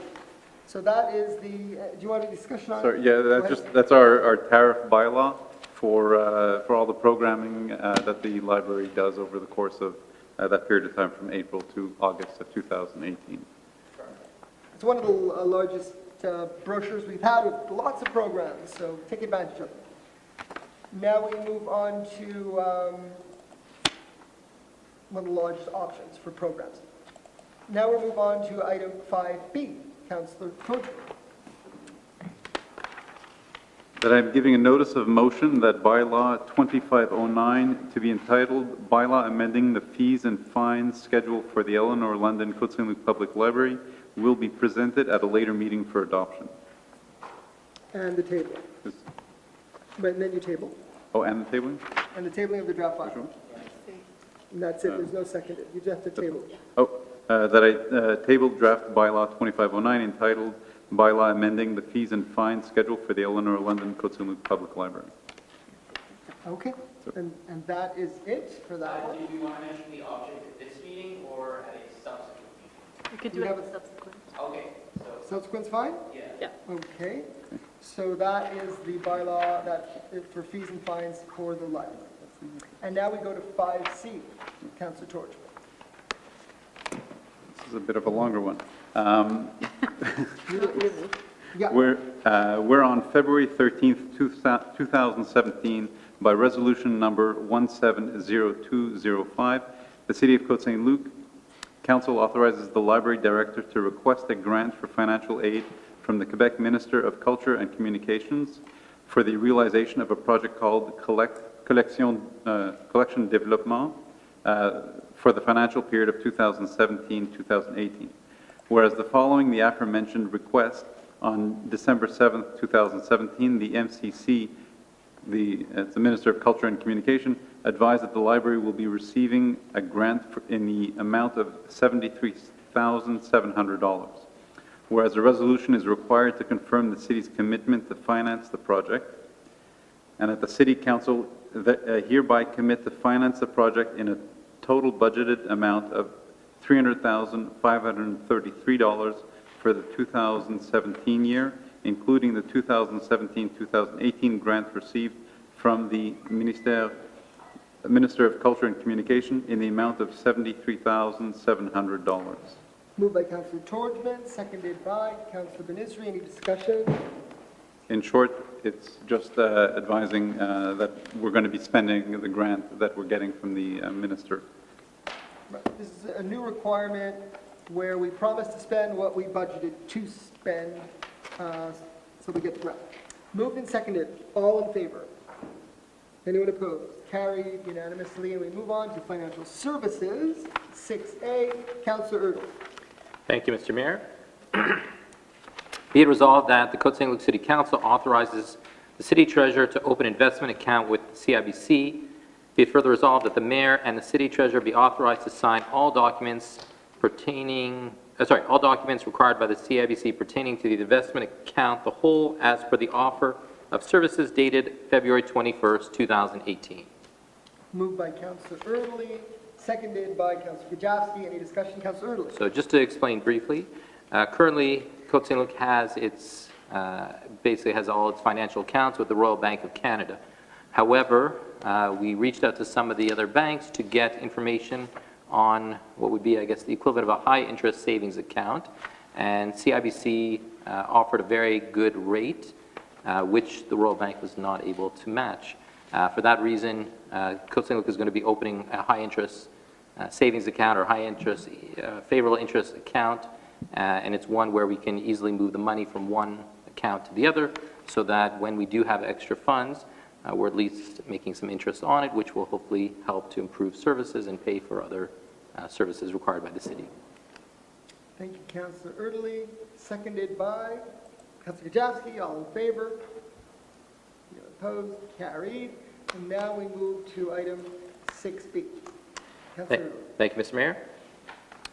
So that is the, do you want a discussion on it? Sorry, yeah, that's our tariff bylaw for all the programming that the library does over the course of that period of time from April to August of 2018. It's one of the largest brochures we've had with lots of programs, so take advantage of it. Now we move on to one of the largest options for programs. Now we move on to item 5B, Councillor Torgman. That I'm giving a notice of motion that bylaw 2509 to be entitled Bylaw Amending the Fees and Fines Schedule for the Eleanor London Côte Saint-Luc Public Library will be presented at a later meeting for adoption. And the table. But then you table. Oh, and the tabling? And the tabling of the draft bylaw. And that's it, there's no seconded. You just have to table. Oh, that I tabled draft bylaw 2509 entitled Bylaw Amending the Fees and Fines Schedule for the Eleanor London Côte Saint-Luc Public Library. Okay, and that is it for that one. Do we want to mention the object at this meeting or at a subsequent meeting? You could do do it it at subsequent. Okay, so, Subsequent's fine? yeah. Okay, so that is the bylaw that for fees and fines for the library. And now we go to 5C, Councillor Torch. This is a bit of a longer one. Yeah. We're on February 13th, 2017, by resolution number 170205, the City of Côte Saint-Luc Council authorizes the library director to request a grant for financial aid from the Quebec Minister of Culture and Communications for the realization of a project called Collection Développement for the financial period of 2017-2018. Whereas the following the aforementioned request, on December 7th, 2017, the MCC, the Minister of Culture and Communication, advised that the library will be receiving a grant in the amount of $73,700. Whereas a resolution is required to confirm the city's commitment to finance the project, and that the City Council hereby commit to finance the project in a total budgeted amount of $300,533 for the 2017 year, including the 2017-2018 grant received from the Minister of Culture and Communication in the amount of $73,700. Moved by Councillor Torgman, seconded by Councillor Benizri. Any discussion? In short, it's just advising that we're going to be spending the grant that we're getting from the minister. This is a new requirement where we promise to spend what we budgeted to spend, so we get the grant. Moved and seconded. All in favor? Anyone opposed? Carried unanimously. And we move on to financial services. 6A, Councillor Erdl. Thank you, Mr. Mayor. Be it resolved that the Côte Saint-Luc City Council authorizes the city treasurer to open investment account with CIBC. Be it further resolved that the mayor and the city treasurer be authorized to sign all documents all documents required by the CIBC pertaining to the investment account, the whole as per the offer of services dated February 21st, 2018. Moved by Councillor Erdl, seconded by Councillor Gajowski. Any discussion? Councillor Erdl. So just to explain briefly, currently Côte Saint-Luc has its, basically has all its financial accounts with the Royal Bank of Canada. However, we reached out to some of the other banks to get information on what would be, I guess, the equivalent of a high-interest savings account, and CIBC offered a very good rate which the Royal Bank was not able to match. For that reason, Côte Saint-Luc is going to be opening a high-interest savings account or high-interest, favorable interest account, and it's one where we can easily move the money from one account to the other, so that when we do have extra funds, we're at least making some interest on it, which will hopefully help to improve services and pay for other services required by the city. Thank you, Councillor Erdely. Seconded by Councillor Kajowski. All in favor? You're opposed? Carried. And now we move to item 6B. Councillor Erdely. Thank you, Mr. Mayor.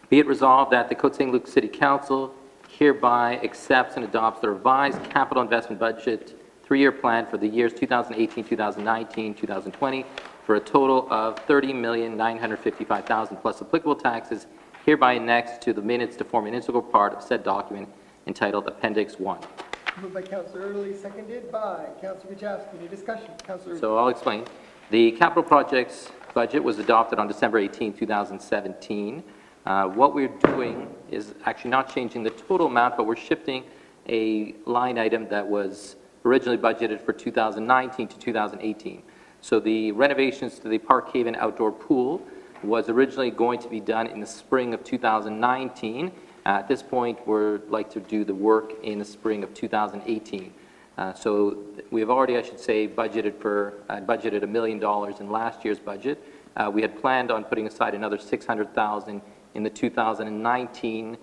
Be it resolved that the Côte Saint-Luc City Council hereby accepts and adopts the revised capital investment budget 3-year plan for the years 2018, 2019, 2020 for a total of $30,955,000 plus applicable taxes, hereby annexed to the minutes to form an integral part of said document entitled Appendix 1. Moved by Councillor Erdely, seconded by Councillor Kajowski. Any discussion? Councillor Erdely. So I'll explain. The capital projects budget was adopted on December 18, 2017. What we're doing is actually not changing the total amount, but we're shifting a line item that was originally budgeted for 2019 to 2018. So the renovations to the Park Haven outdoor pool was originally going to be done in the spring of 2019. At this point, we'd like to do the work in the spring of 2018. So we have already, I should say, budgeted $1 million in last year's budget. We had planned on putting aside another $600,000 in the 2019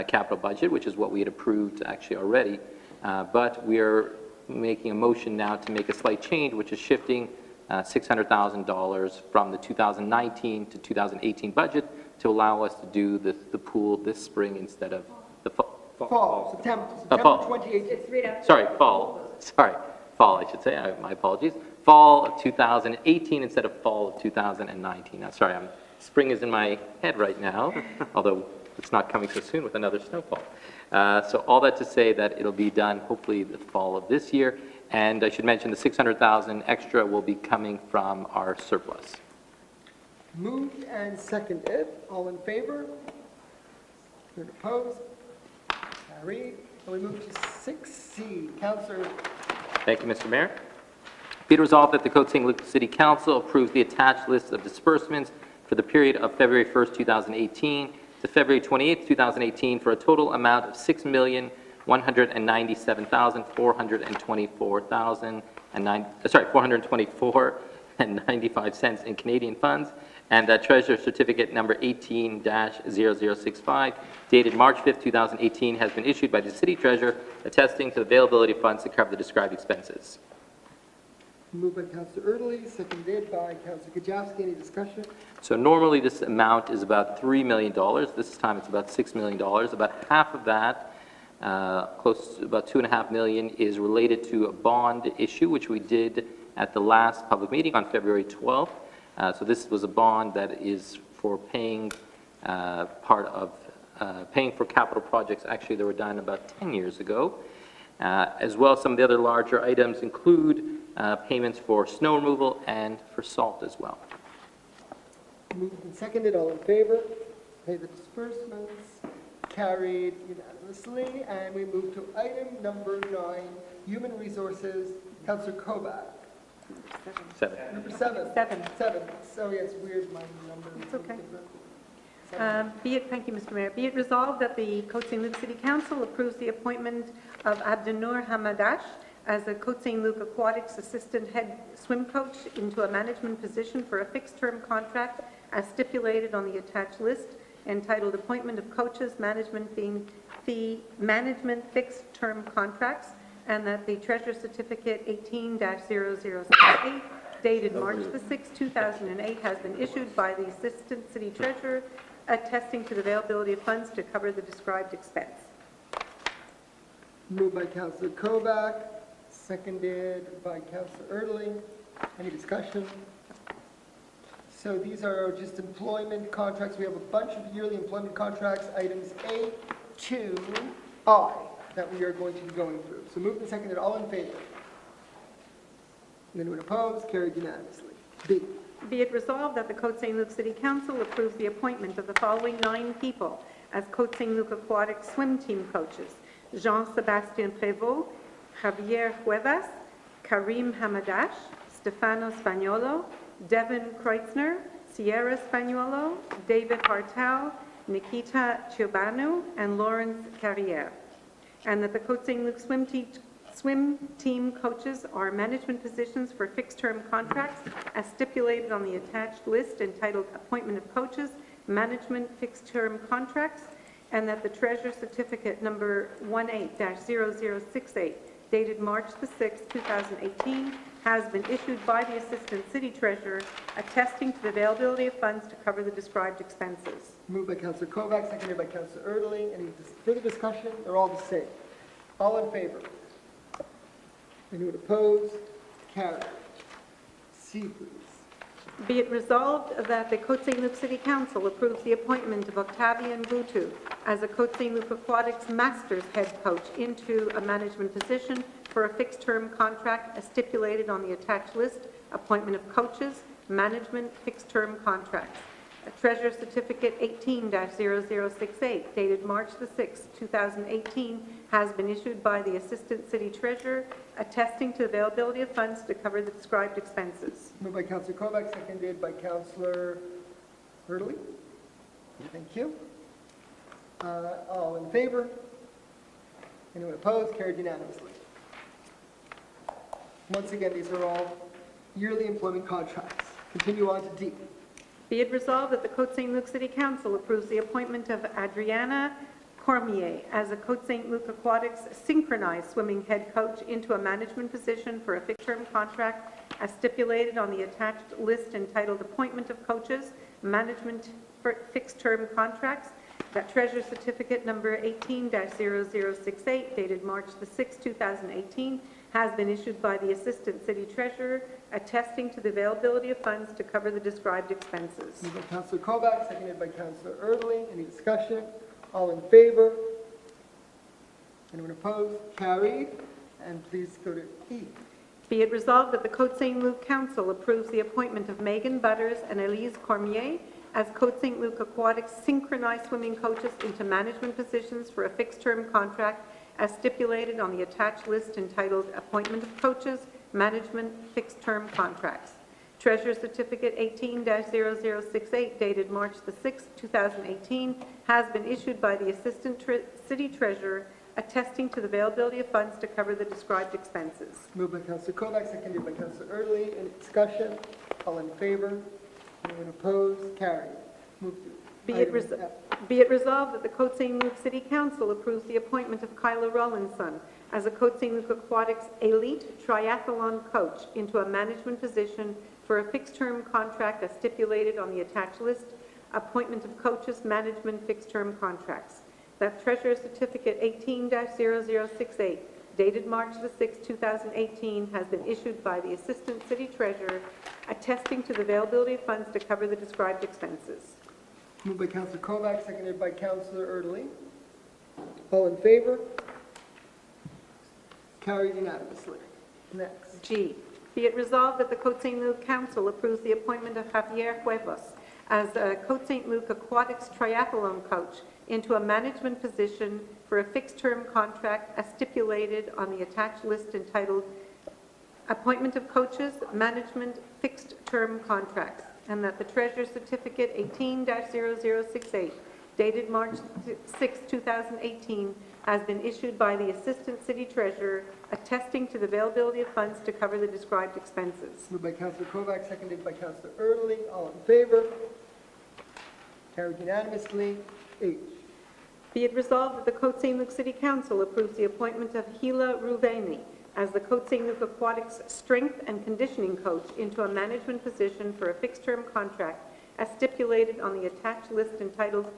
capital budget, which is what we had approved actually already. But we are making a motion now to make a slight change, which is shifting $600,000 from the 2019 to 2018 budget to allow us to do the pool this spring instead of the fall. September Fall. 2018. Sorry, fall. Sorry, fall, I should say. My apologies. Fall of 2018 instead of fall of 2019. Now, sorry, spring is in my head right now, although it's not coming so soon with another snowfall. So all that to say that it'll be done hopefully the fall of this year. And I should mention the $600,000 extra will be coming from our surplus. Moved and seconded. All in favor? None opposed? Carried. And we move to 6C. Councillor. Thank you, Mr. Mayor. Be it resolved that the Côte Saint-Luc City Council approves the attached list of disbursements for the period of February 1st, 2018 to February 28th, 2018 for a total amount of $424.95 in Canadian funds, and that Treasurer Certificate number 18-0065, dated March 5th, 2018, has been issued by the City Treasurer, attesting to the availability of funds to cover the described expenses. Moved by Councillor Erdely, seconded by Councillor Kajowski. Any discussion? So normally this amount is about $3 million. This time it's about $6 million. About half of that, close to about $2.5 million, is related to a bond issue, which we did at the last public meeting on February 12th. So this was a bond that is for paying paying for capital projects actually that were done about 10 years ago. As well, some of the other larger items include payments for snow removal and for salt as well. Moved and seconded. All in favor? Pay the disbursements. Carried unanimously. And we move to item number 9, Human Resources. Councillor Kobach. Number 7. 7. So yes, weird, my number. It's okay. Thank you, Mr. Mayor. Be it resolved that the Côte Saint-Luc City Council approves the appointment of Abdenour Hamadash as a Côte Saint-Luc Aquatics Assistant Head Swim Coach into a management position for a fixed-term contract as stipulated on the attached list, entitled Appointment of Coaches, Management being the Management Fixed-Term Contracts, and that the Treasurer Certificate 18-0068, dated March the 6th, 2008, has been issued by the Assistant City Treasurer, attesting to the availability of funds to cover the described expense. Moved by Councillor Kobach, seconded by Councillor Erdely. Any discussion? So these are just employment contracts. We have a bunch of yearly employment contracts, items A to I, that we are going to be going through. So moved and seconded, all in favor? Anyone opposed? Carried unanimously. B. Be it resolved that the Côte Saint-Luc City Council approves the appointment of the following 9 people as Côte Saint-Luc Aquatic Swim Team coaches: Jean-Sébastien Prévost, Javier Cuevas, Karim Hamadash, Stefano Spagnolo, Devin Kreutzner, Sierra Spagnolo, David Hartel, Nikita Ciobanu, and Lawrence Carriere. And that the Côte Saint-Luc swim team coaches are management positions for fixed-term contracts as stipulated on the attached list entitled Appointment of Coaches, Management Fixed-Term Contracts, and that the Treasurer Certificate number 18-0068, dated March the 6th, 2018, has been issued by the Assistant City Treasurer, attesting to the availability of funds to cover the described expenses. Moved by Councillor Kovacs, seconded by Councillor Erdely. Any further discussion? They're all the same. All in favor? Anyone opposed? Carried. C, please. Be it resolved that the Côte Saint-Luc City Council approves the appointment of Octavian Gutu as a Côte Saint-Luc Aquatics Masters head coach into a management position for a fixed-term contract as stipulated on the attached list, appointment of coaches, management fixed-term contracts. A Treasurer Certificate 18-0068, dated March the 6th, 2018, has been issued by the Assistant City Treasurer, attesting to the availability of funds to cover the described expenses. Moved by Councillor Kovacs, seconded by Councillor Erdely. Thank you. All in favor? Anyone opposed? Carried unanimously. Once again, these are all yearly employment contracts. Continue on to D. Be it resolved that the Côte Saint-Luc City Council approves the appointment of Adriana Cormier as a Côte Saint-Luc Aquatics synchronized swimming head coach into a management position for a fixed-term contract as stipulated on the attached list entitled Appointment of Coaches, Management for Fixed-Term Contracts. That Treasurer Certificate number 18-0068, dated March the 6th, 2018, has been issued by the Assistant City Treasurer, attesting to the availability of funds to cover the described expenses. Moved by Councillor Kovacs, seconded by Councillor Erdely. Any discussion? All in favor? Anyone opposed? Carried. And please go to E. Be it resolved that the Côte Saint-Luc Council approves the appointment of Megan Butters and Elise Cormier as Côte Saint-Luc Aquatics synchronized swimming coaches into management positions for a fixed-term contract as stipulated on the attached list entitled Appointment of Coaches, Management Fixed-Term Contracts. Treasurer Certificate 18-0068, dated March the 6th, 2018, has been issued by the Assistant City Treasurer, attesting to the availability of funds to cover the described expenses. Moved by Councillor Kovacs, seconded by Councillor Erdely. Any discussion? All in favor? Anyone opposed? Carried. Move to Be it resolved that the Côte Saint-Luc City Council approves the appointment of Kyla Rollinson as a Côte Saint-Luc Aquatics elite triathlon coach into a management position for a fixed-term contract as stipulated on the attached list, appointment of coaches, management fixed-term contracts. That Treasurer Certificate 18-0068, dated March the 6th, 2018, has been issued by the Assistant City Treasurer, attesting to the availability of funds to cover the described expenses. Moved by Councillor Kovacs, seconded by Councillor Erdely. All in favor? Carried unanimously. Next. G, be it resolved that the Côte Saint-Luc Council approves the appointment of Javier Cuevas as a Côte Saint-Luc Aquatics triathlon coach into a management position for a fixed-term contract as stipulated on the attached list entitled Appointment of Coaches, Management Fixed-Term Contracts, and that the Treasurer Certificate 18-0068, dated March 6, 2018, has been issued by the Assistant City Treasurer, attesting to the availability of funds to cover the described expenses. Moved by Councillor Kovacs, seconded by Councillor Erdely. All in favor? Carried unanimously. H. Be it resolved that the Côte Saint-Luc City Council approves the appointment of Hila Ruveni as the Côte Saint-Luc Aquatics strength and conditioning coach into a management position for a fixed-term contract as stipulated on the attached list entitled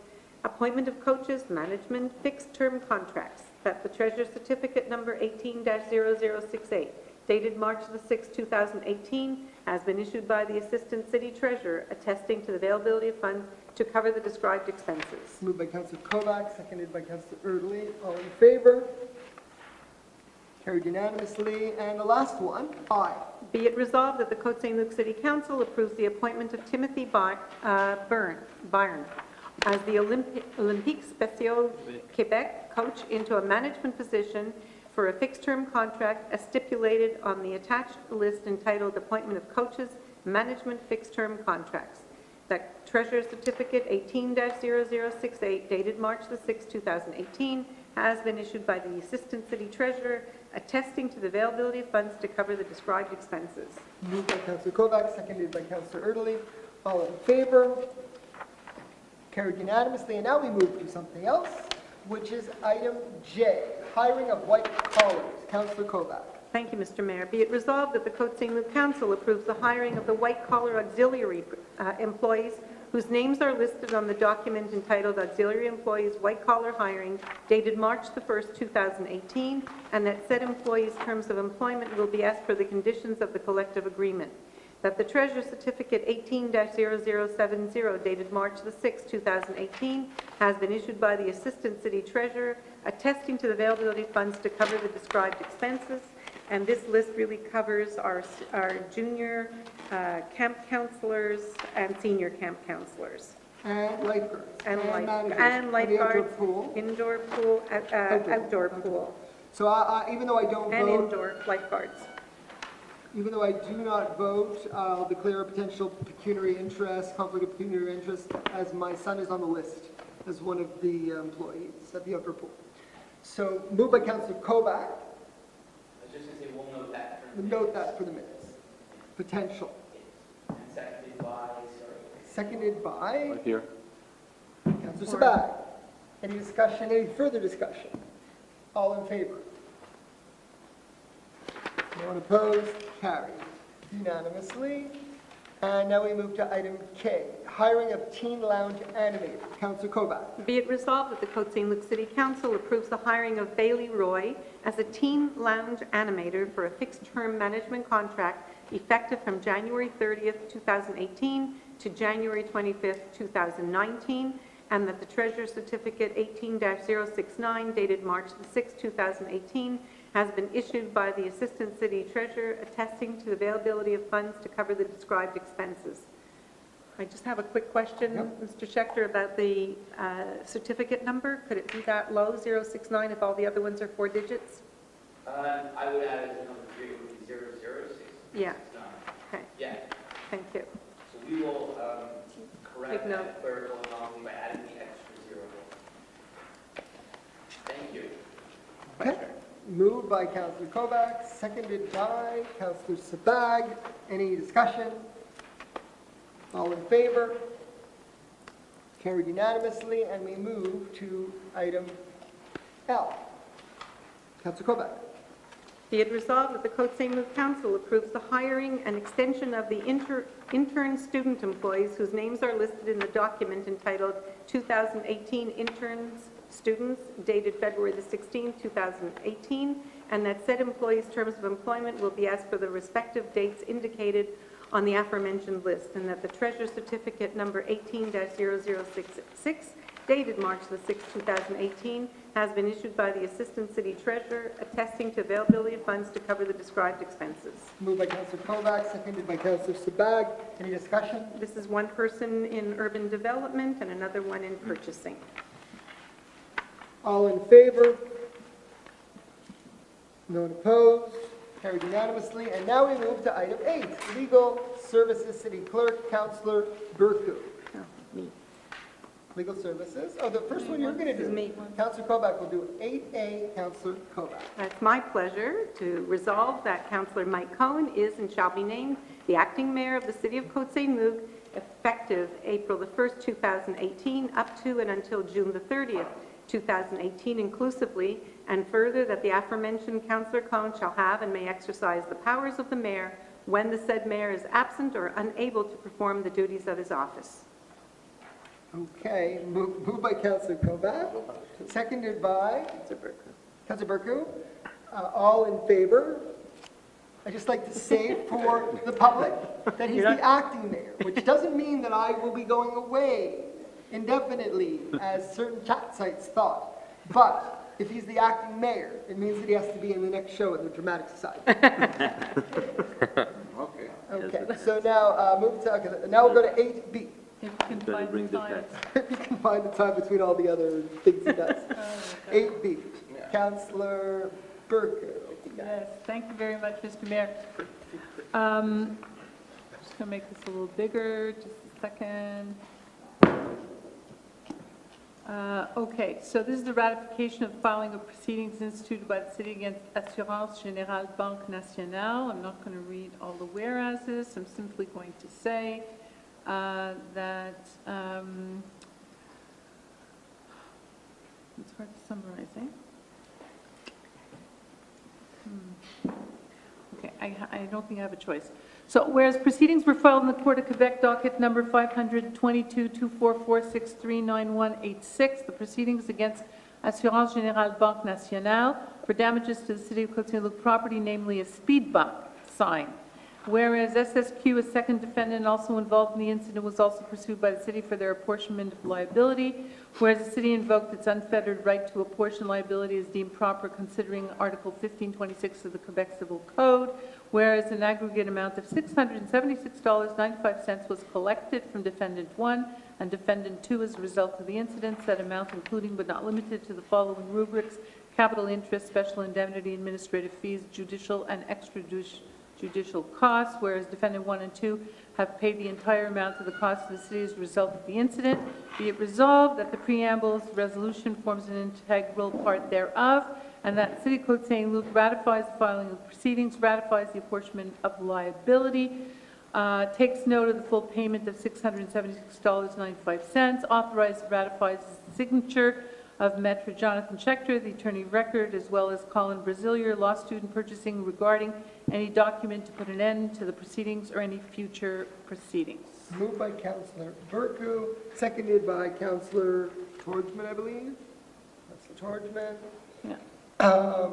Appointment of Coaches, Management Fixed-Term Contracts, that the Treasurer Certificate number 18-0068, dated March the 6th, 2018, has been issued by the Assistant City Treasurer, attesting to the availability of funds to cover the described expenses. Moved by Councillor Kovacs, seconded by Councillor Erdely. All in favor? Carried unanimously. And the last one, I. Be it resolved that the Côte Saint-Luc City Council approves the appointment of Timothy Byrne as the Olympique Spécial Quebec coach into a management position for a fixed-term contract as stipulated on the attached list entitled Appointment of Coaches, Management Fixed-Term Contracts. That Treasurer Certificate 18-0068 dated March the 6th, 2018 has been issued by the Assistant City Treasurer attesting to the availability of funds to cover the described expenses. Moved by Councillor Kovacs, seconded by Councillor Erdely. All in favor? Carried unanimously. And now we move to something else, which is item J, hiring of white collars. Councillor Kovacs. Thank you, Mr. Mayor. Be it resolved that the Côte Saint-Luc Council approves the hiring of the white-collar auxiliary employees whose names are listed on the document entitled Auxiliary Employees White-Collar Hiring dated March the 1st, 2018, and that said employees' terms of employment will be as per the conditions of the collective agreement. That the Treasurer Certificate 18-0070 dated March the 6th, 2018 has been issued by the Assistant City Treasurer attesting to the availability of funds to cover the described expenses. And this list really covers our junior camp counselors and senior camp counselors. And lifeguards. And managers. lifeguards, The indoor pool, outdoor pool, So even though I don't and vote, indoor lifeguards. even though I do not vote, I'll declare a potential pecuniary interest, conflict of pecuniary interest, as my son is on the list as one of the employees at the outdoor pool. So moved by Councillor Kovacs. I was just going to say, we'll note that. Note that for the minutes. Potential. And seconded by, Seconded by Right here. Councillor Sabag. Any discussion, any further discussion? All in favor? No one opposed? Carried unanimously. And now we move to item K, hiring of teen lounge animator. Councillor Kovacs. Be it resolved that the Côte Saint-Luc City Council approves the hiring of Bailey Roy as a teen lounge animator for a fixed-term management contract effective from January 30th, 2018 to January 25th, 2019, and that the Treasurer's Certificate 18-069 dated March the 6th, 2018 has been issued by the Assistant City Treasurer attesting to the availability of funds to cover the described expenses. I just have a quick question, Mr. Schechter, about the certificate number. Could it be that low, 069, if all the other ones are 4 digits? I would add as number 3, it would be 006. Yeah. Okay. Yeah. Thank you. So we will correct Take note. that clerical anomaly by adding the extra 0. Thank you. Okay. Moved by Councillor Kovacs, seconded by Councillor Sabag. Any discussion? All in favor? Carried unanimously, and we move to item L. Councillor Kovacs. Be it resolved that the Côte Saint-Luc Council approves the hiring and extension of the intern student employees whose names are listed in the document entitled 2018 Interns Students dated February the 16th, 2018, and that said employees' terms of employment will be as per the respective dates indicated on the aforementioned list, and that the Treasurer's Certificate number 18-0066 dated March the 6th, 2018 has been issued by the Assistant City Treasurer attesting to availability of funds to cover the described expenses. Moved by Councillor Kovacs, seconded by Councillor Sabag. Any discussion? This is one person in urban development and another one in purchasing. All in favor? No one opposed? Carried unanimously. And now we move to item 8, Legal Services City Clerk, Councillor Burku. Oh, me. Legal Services. Oh, the first one you're going to do. This is me. Councillor Kovacs will do 8A, Councillor Kovacs. It's my pleasure to resolve that Councillor Mike Cohen is and shall be named the acting mayor of the City of Côte Saint-Luc effective April the 1st, 2018, up to and until June the 30th, 2018 inclusively, and further that the aforementioned Councillor Cohen shall have and may exercise the powers of the mayor when the said mayor is absent or unable to perform the duties of his office. Okay, moved by Councillor Kovacs, seconded by Councillor Burku. All in favor? I'd just like to say for the public that he's the acting mayor, which doesn't mean that I will be going away indefinitely, as certain chat sites thought. But if he's the acting mayor, it means that he has to be in the next show at the Dramatic Society. Okay. Okay, so now now we'll go to 8B. If you can find bring the this time. back. You can find the time between all the other things he does. 8B, Councillor Burko. Yes, thank you very much, Mr. Mayor. Just gonna make this a little bigger, just a second. Okay, so this is the ratification of filing of proceedings instituted by the city against Assurance Générale Banque Nationale. I'm not going to read all the whereases. I'm simply going to say that it's hard to summarize, eh? Okay, I don't think I have a choice. So whereas proceedings were filed in the Court of Quebec docket number 522-244-639186, the proceedings against Assurance Générale Banque Nationale for damages to the City of Côte Saint-Luc property, namely a speed bump sign. Whereas SSQ, a second defendant also involved in the incident, was also pursued by the city for their apportionment of liability, whereas the city invoked its unfettered right to apportion liability as deemed proper considering Article 1526 of the Quebec Civil Code, whereas an aggregate amount of $676.95 was collected from Defendant 1 and Defendant 2 as a result of the incident, said amount including but not limited to the following rubrics: capital interest, special indemnity, administrative fees, judicial and extrajudicial costs, whereas Defendant 1 and 2 have paid the entire amount of the cost of the city as a result of the incident. Be it resolved that the preamble's resolution forms an integral part thereof, and that City of Côte Saint-Luc ratifies the filing of proceedings, ratifies the apportionment of liability, takes note of the full payment of $676.95, authorizes and ratifies the signature of Maitre Jonathan Schechter, the attorney of record, as well as Colin Brazilier, law student purchasing, regarding any document to put an end to the proceedings or any future proceedings. Moved by Councillor Burko, seconded by Councillor Torgman, I believe. Councillor Torgman. Yeah.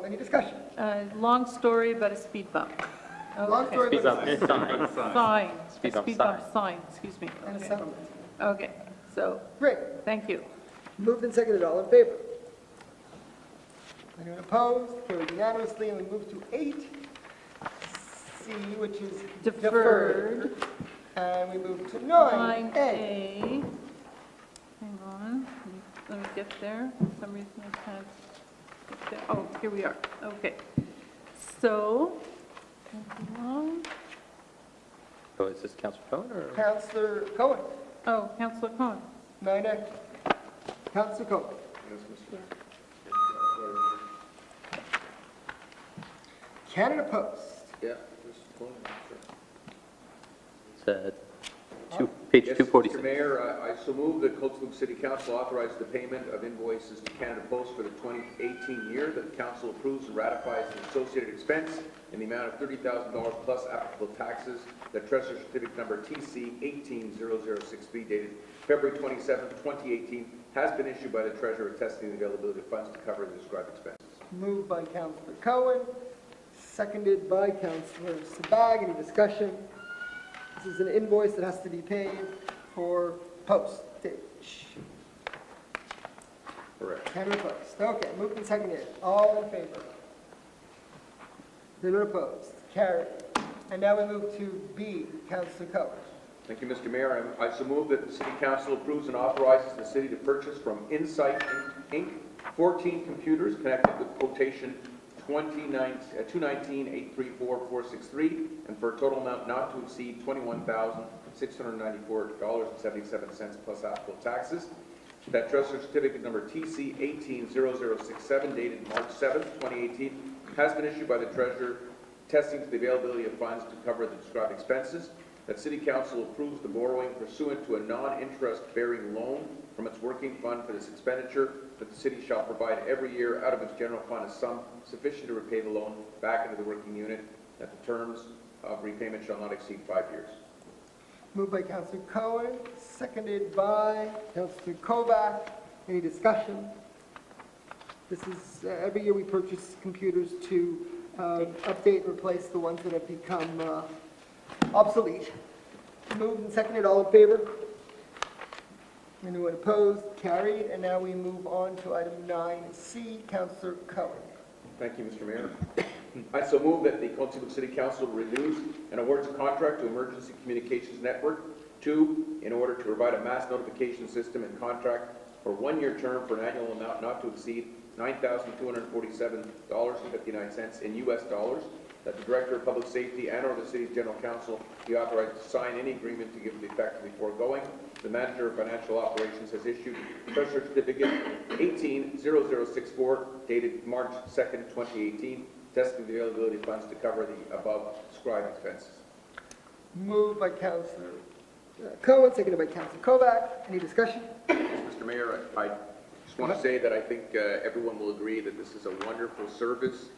Any discussion? Long story about a speed bump. Long Okay. story, Speed but bump it's a sign. Sign. Speed A bump speed sign. bump sign, excuse me. and a Okay. settlement. Okay, so, Great. thank you. Moved and seconded, all in favor? Anyone opposed? Carried unanimously, and we move to 8C, which is Deferred. And we move to 9A. 9A. Hang on, let me get there. For some reason I can't get there. Oh, here we are. Okay. So, moving along. Oh, is this Councillor Cohen or? Councillor Cohen, Oh, Councillor Cohen. 9A. Councillor Cohen. Canada Post. Yeah. It's page Yes, 246. Mr. Mayor, I so move that Côte Saint-Luc City Council authorize the payment of invoices to Canada Post for the 2018 year, that the council approves and ratifies the associated expense in the amount of $30,000 plus applicable taxes. The treasurer certificate number TC 18006B dated February 27, 2018 has been issued by the treasurer attesting the availability of funds to cover the described expenses. Moved by Councillor Cohen, seconded by Councillor Sabag. Any discussion? This is an invoice that has to be paid for postage. Correct. Canada Post. Okay, moved and seconded. All in favor? Anyone opposed? Carried. And now we move to B, Councillor Cohen. Thank you, Mr. Mayor. I so move that the City Council approves and authorizes the city to purchase from Insight Inc. 14 computers connected with quotation 219-834-463, and for a total amount not to exceed $21,694.77 plus applicable taxes. That treasurer certificate number TC 18067 dated March 7, 2018 has been issued by the treasurer, attesting to the availability of funds to cover the described expenses. That City Council approves the borrowing pursuant to a non-interest-bearing loan from its working fund for this expenditure, that the city shall provide every year out of its general fund a sum sufficient to repay the loan back into the working unit, that the terms of repayment shall not exceed 5 years. Moved by Councillor Cohen, seconded by Councillor Kovac. Any discussion? This is, every year we purchase computers to update and replace the ones that have become obsolete. Moved and seconded, all in favor? Anyone opposed? Carried. And now we move on to item 9C, Councillor Cohen. Thank you, Mr. Mayor. I so move that the Côte Saint-Luc City Council renews and awards a contract to Emergency Communications Network 2 in order to provide a mass notification system and contract for 1-year term for an annual amount not to exceed $9,247.59 in US dollars, that the Director of Public Safety and/or the City's General Counsel be authorized to sign any agreement to give the effect to the foregoing. The Manager of Financial Operations has issued Treasurer Certificate 180064, dated March 2nd, 2018, testing the availability of funds to cover the above described expenses. Moved by Councillor Cohen, seconded by Councillor Kovac. Any discussion? Mr. Mayor, I just want to say that I think everyone will agree that this is a wonderful service.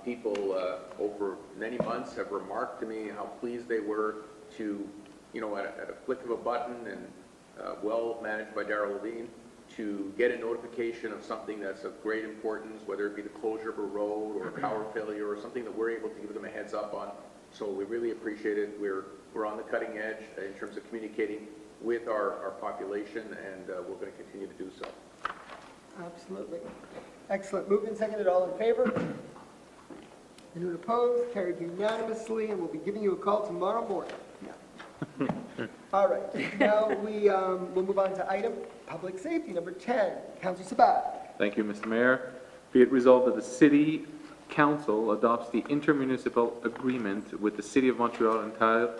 People over many months have remarked to me how pleased they were to, at a flick of a button and well managed by Darrell Levine, to get a notification of something that's of great importance, whether it be the closure of a road or a power failure or something that we're able to give them a heads up on. So we really appreciate it. We're on the cutting edge in terms of communicating with our population, and we're going to continue to do so. Absolutely. Excellent. Moved and seconded. All in favor? Anyone opposed? Carried unanimously, and we'll be giving you a call tomorrow morning. Yeah. All right. Now we'll move on to item public safety, number 10. Councillor Sabat. Thank you, Mr. Mayor. Be it resolved that the City Council adopts the intermunicipal agreement with the City of Montreal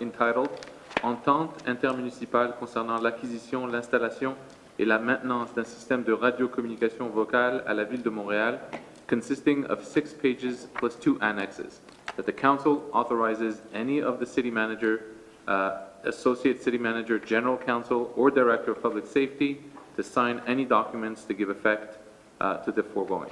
entitled Entente intermunicipale concernant l'acquisition, l'installation et la maintenance d'un système de radiocommunication vocale à la Ville de Montréal, consisting of 6 pages plus 2 annexes, that the Council authorizes any of the City Manager, Associate City Manager, General Counsel, or Director of Public Safety to sign any documents to give effect to the foregoing.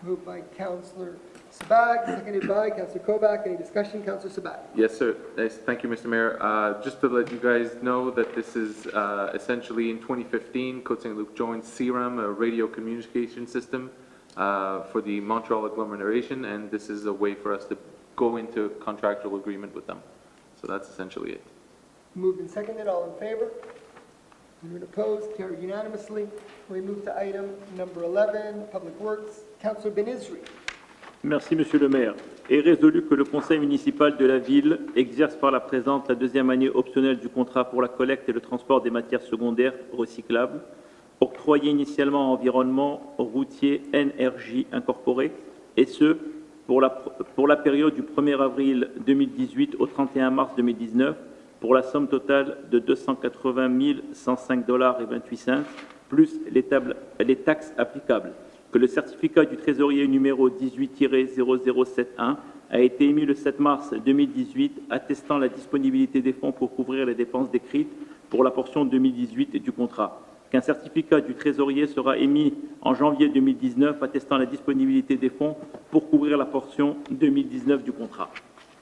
Moved by Councillor Sabat, seconded by Councillor Kovac. Any discussion? Councillor Sabat. Yes, sir. Yes, thank you, Mr. Mayor. Just to let you guys know that this is essentially in 2015, Côte Saint-Luc joined CRAM, a radio communication system for the Montreal agglomeration, and this is a way for us to go into contractual agreement with them. So that's essentially it. Moved and seconded. All in favor? Anyone opposed? Carried unanimously. We move to item number 11, Public Works. Councillor Benizri. Merci, Monsieur le maire. Est résolu que le conseil municipal de la ville exerce par la présente la deuxième année optionnelle du contrat pour la collecte et le transport des matières secondaires recyclables, octroyé initialement à Environnement Routier NRJ Incorporé, et ce, pour la période du 1er avril 2018 au 31 mars 2019, pour la somme totale de 280 105,28 $, plus les taxes applicables, que le certificat du trésorier numéro 18-0071 a été émis le 7 mars 2018, attestant la disponibilité des fonds pour couvrir les dépenses décrites pour la portion 2018 du contrat, qu'un certificat du trésorier sera émis en janvier 2019, attestant la disponibilité des fonds pour couvrir la portion 2019 du contrat.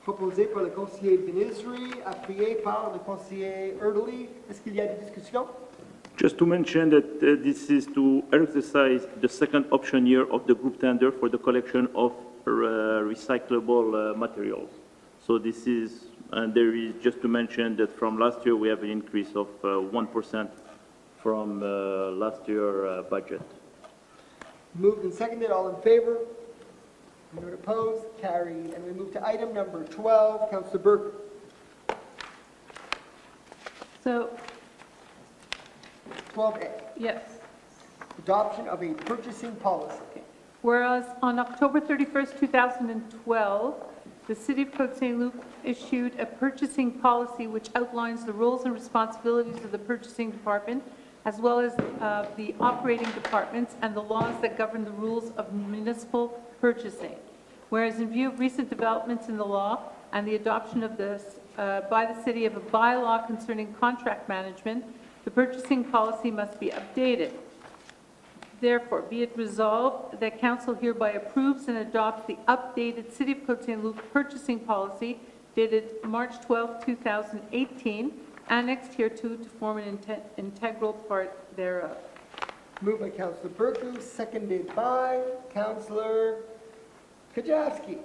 Proposé par le conseiller Benizri, appuyé par le conseiller Erdely. Est-ce qu'il y a des discussions? Just to mention that this is to exercise the second option year of the group tender for the collection of recyclable materials. So this is, and there is just to mention that from last year we have an increase of 1% from last year budget. Moved and seconded. All in favor? Anyone opposed? Carried. And we move to item number 12. Councillor Burke. So, 12A. yes. Adoption of a purchasing policy. Whereas on October 31st, 2012, the City of Côte Saint-Luc issued a purchasing policy which outlines the roles and responsibilities of the purchasing department, as well as the operating departments and the laws that govern the rules of municipal purchasing. Whereas in view of recent developments in the law and the adoption of this by the city of a bylaw concerning contract management, the purchasing policy must be updated. Therefore, be it resolved that Council hereby approves and adopts the updated City of Côte Saint-Luc purchasing policy dated March 12, 2018, annexed hereto to form an integral part thereof. Moved by Councillor Burku, seconded by Councillor Kajewski.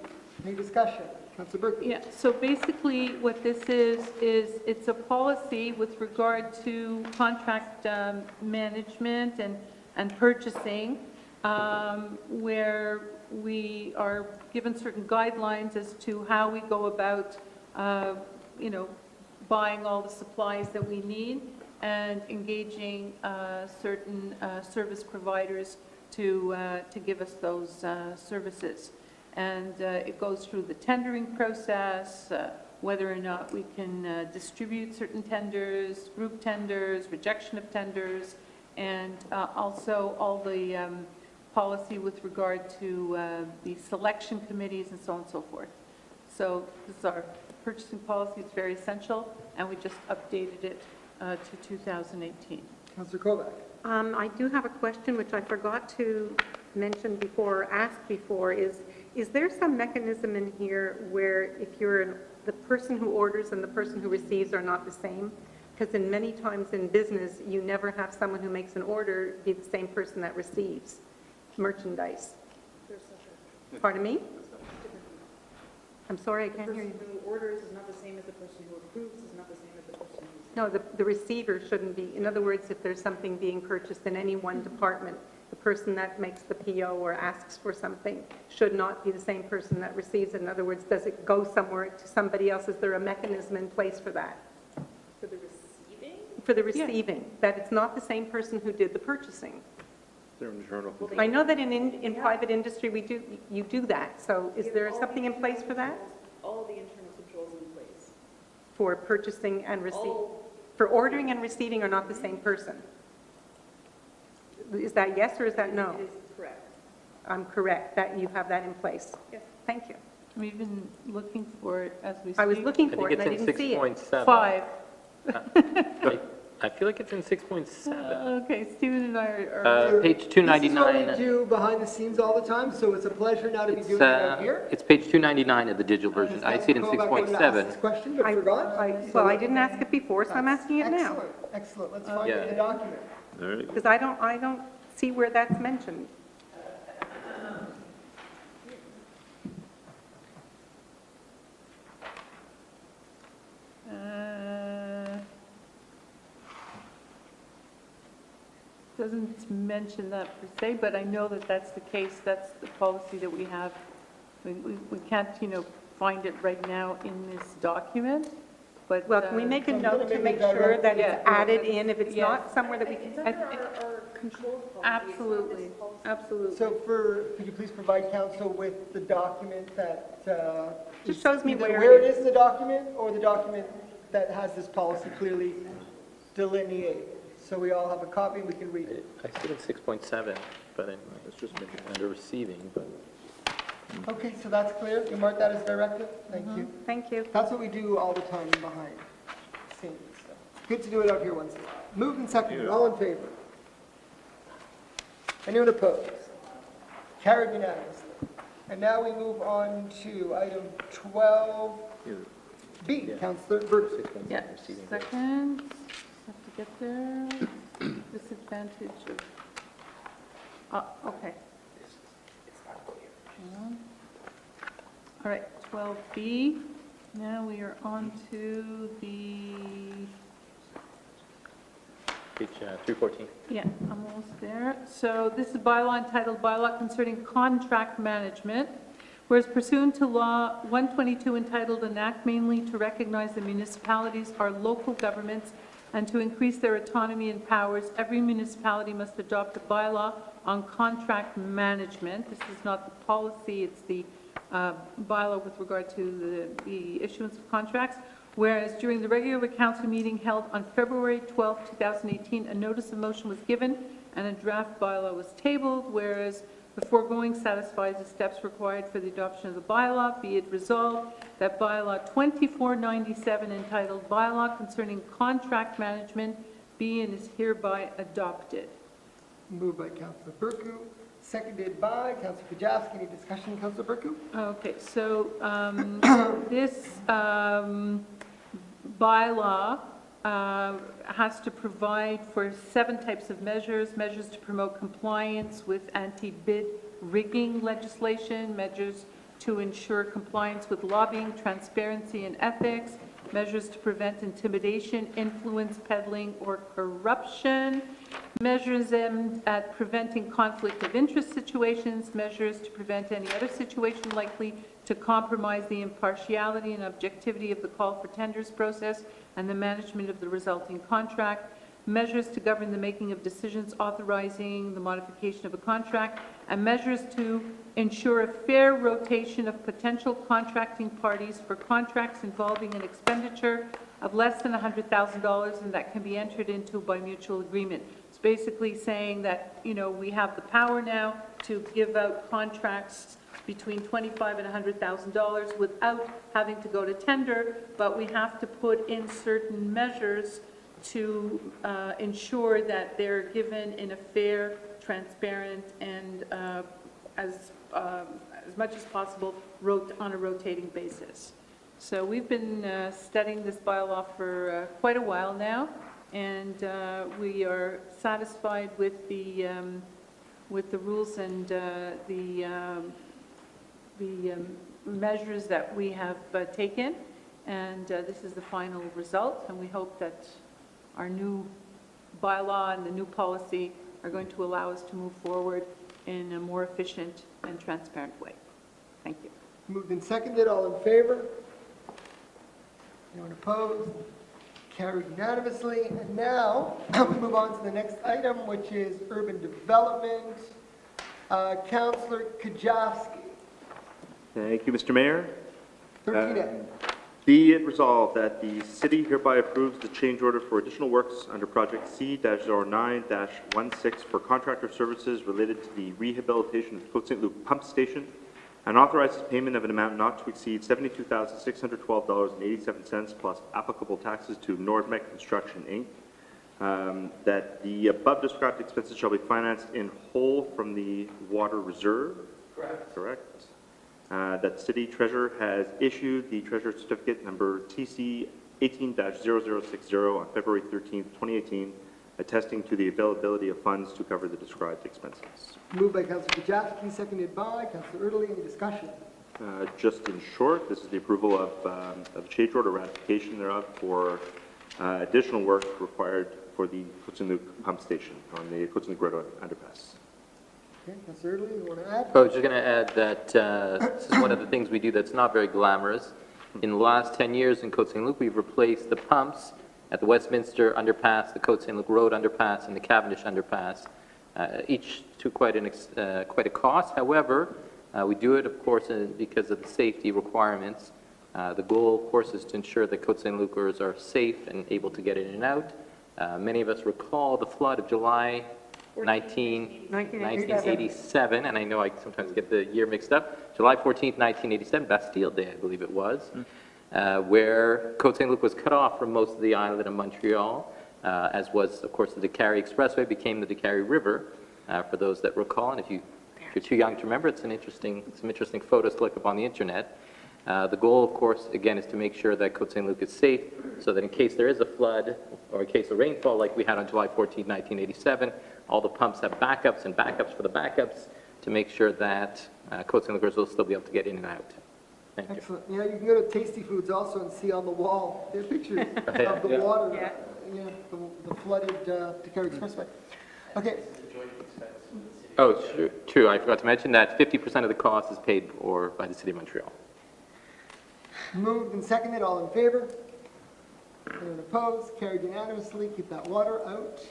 Any discussion? Councillor Burku. Yeah, so basically what this is it's a policy with regard to contract management and purchasing, where we are given certain guidelines as to how we go about, buying all the supplies that we need and engaging certain service providers to give us those services. And it goes through the tendering process, whether or not we can distribute certain tenders, group tenders, rejection of tenders, and also all the policy with regard to the selection committees and so on and so forth. So this is our purchasing policy. It's very essential, and we just updated it to 2018. Councillor Kovac. I do have a question which I forgot to mention before, or ask before, is there some mechanism in here where if you're the person who orders and the person who receives are not the same? Because in many times in business, you never have someone who makes an order be the same person that receives merchandise. Pardon me? I'm sorry, I can't hear you. The person who orders is not the same as the person who approves, is not the same as the person who... No, the receiver shouldn't be. In other words, if there's something being purchased in any one department, the person that makes the PO or asks for something should not be the same person that receives it. In other words, does it go somewhere to somebody else? Is there a mechanism in place for that? For the receiving? For the receiving, that it's not the same person who did the purchasing. I know that in private industry, you do that. So is there something in place for that? All the internal controls in place. For purchasing and receiving? For ordering and receiving are not the same person? Is that yes or is that no? It is correct. I'm correct, that you have that in place? Yes. Thank you. We've been looking for it as we speak. I was looking for it and I didn't see it. I think it's in 6.7. 5. I feel like it's in 6.7. Okay, Stephen and I are... Page This is what we 299. do behind the scenes all the time, so it's a pleasure now to be doing it out here. It's page 299 of the digital version. I see it in Councillor Kovac wanted to ask this 6.7. question, but forgot. Well, I didn't ask it before, so I'm asking it now. Excellent, excellent. Let's find it in the document. All right. Because I don't see where that's mentioned. Doesn't mention that per se, but I know that that's the case. That's the policy that we have. We can't, find it right now in this document, but... Well, can we make a note to make sure that it's added in if it's not somewhere that we can... It's under our controls policy. Absolutely, absolutely. So could you please provide council with the document that... Just shows me either where it it is in the document or the document that has this policy clearly delineated. So we all have a copy, we can read it. I see it in 6.7, but it's just under receiving, but... Okay, so that's clear. You mark that as directive? Thank you. Thank you. That's what we do all the time behind the scenes. So good to do it up here once in a while. Moved and seconded. All in favor? Anyone opposed? Carried unanimously. And now we move on to item 12B. Councillor Burke. Yeah, second, have to get there. Disadvantage of, okay. Hang on. All right, 12B. Now we are on to the, Page 314. yeah, I'm almost there. So this is bylaw entitled Bylaw Concerning Contract Management. Whereas pursuant to Law 122 entitled An Act mainly to recognize the municipalities are local governments and to increase their autonomy and powers, every municipality must adopt a bylaw on contract management. This is not the policy, it's the bylaw with regard to the issuance of contracts. Whereas during the regular council meeting held on February 12, 2018, a notice of motion was given and a draft bylaw was tabled, whereas the foregoing satisfies the steps required for the adoption of the bylaw. Be it resolved that bylaw 2497 entitled Bylaw Concerning Contract Management be and is hereby adopted. Moved by Councillor Burku, seconded by Councillor Kajowski. Any discussion, Councillor Burku? Okay, so this bylaw has to provide for 7 types of measures to promote compliance with anti-bid rigging legislation, measures to ensure compliance with lobbying, transparency, and ethics, measures to prevent intimidation, influence, peddling, or corruption, measures aimed at preventing conflict of interest situations, measures to prevent any other situation likely to compromise the impartiality and objectivity of the call for tenders process and the management of the resulting contract, measures to govern the making of decisions authorizing the modification of a contract, and measures to ensure a fair rotation of potential contracting parties for contracts involving an expenditure of less than $100,000 and that can be entered into by mutual agreement. It's basically saying that, you know, we have the power now to give out contracts between $25,000 and $100,000 without having to go to tender, but we have to put in certain measures to ensure that they're given in a fair, transparent, and as much as possible on a rotating basis. So we've been studying this bylaw for quite a while now, and we are satisfied with the rules and the measures that we have taken, and this is the final result, and we hope that our new bylaw and the new policy are going to allow us to move forward in a more efficient and transparent way. Thank you. Moved and seconded, all in favor? Anyone opposed? Carried unanimously. And now, we move on to the next item, which is urban development. Councillor Kajowski. Thank you, Mr. Mayor. 13A. Be it resolved that the city hereby approves the change order for additional works under project C-09-16 for contractor services related to the rehabilitation of Côte Saint-Luc pump station and authorizes payment of an amount not to exceed $72,612.87 plus applicable taxes to Nordmec Construction, Inc. That the above described expenses shall be financed in whole from the water reserve. Correct. Correct. That city treasurer has issued the treasurer's certificate number TC 18-0060 on February 13th, 2018, attesting to the availability of funds to cover the described expenses. Moved by Councillor Kajowski, seconded by Councillor Erdely. Any discussion? Just in short, this is the approval of change order ratification thereof for additional work required for the Côte Saint-Luc pump station on the Côte Saint-Luc Road underpass. Okay, Councillor Erdely, you want to add? I was just going to add that this is one of the things we do that's not very glamorous. In the last 10 years in Côte Saint-Luc, we've replaced the pumps at the Westminster underpass, the Côte Saint-Luc Road underpass, and the Cavendish underpass, each to quite a cost. However, we do it, of course, because of the safety requirements. The goal, of course, is to ensure that Côte Saint-Lucers are safe and able to get in and out. Many of us recall the flood of July 1987, and I know I sometimes get the year mixed up, July 14th, 1987, Bastille Day, I believe it was, where Côte Saint-Luc was cut off from most of the island of Montreal, as was, of course, the Décarie Expressway became the Décarie River, for those that recall, and if you're too young to remember, it's some interesting photos to look up on the internet. The goal, of course, again, is to make sure that Côte Saint-Luc is safe, so that in case there is a flood, or in case of rainfall like we had on July 14, 1987, all the pumps have backups and backups for the backups to make sure that Côte Saint-Lucers will still be able to get in and out. Thank you. Excellent. Yeah, you can go to Tasty Foods also and see on the wall, there are pictures of the water, the flooded Décarie Expressway. Okay. Oh, true. I forgot to mention that 50% of the cost is paid for by the City of Montreal. Moved and seconded, all in favor? Anyone opposed? Carried unanimously. Keep that water out.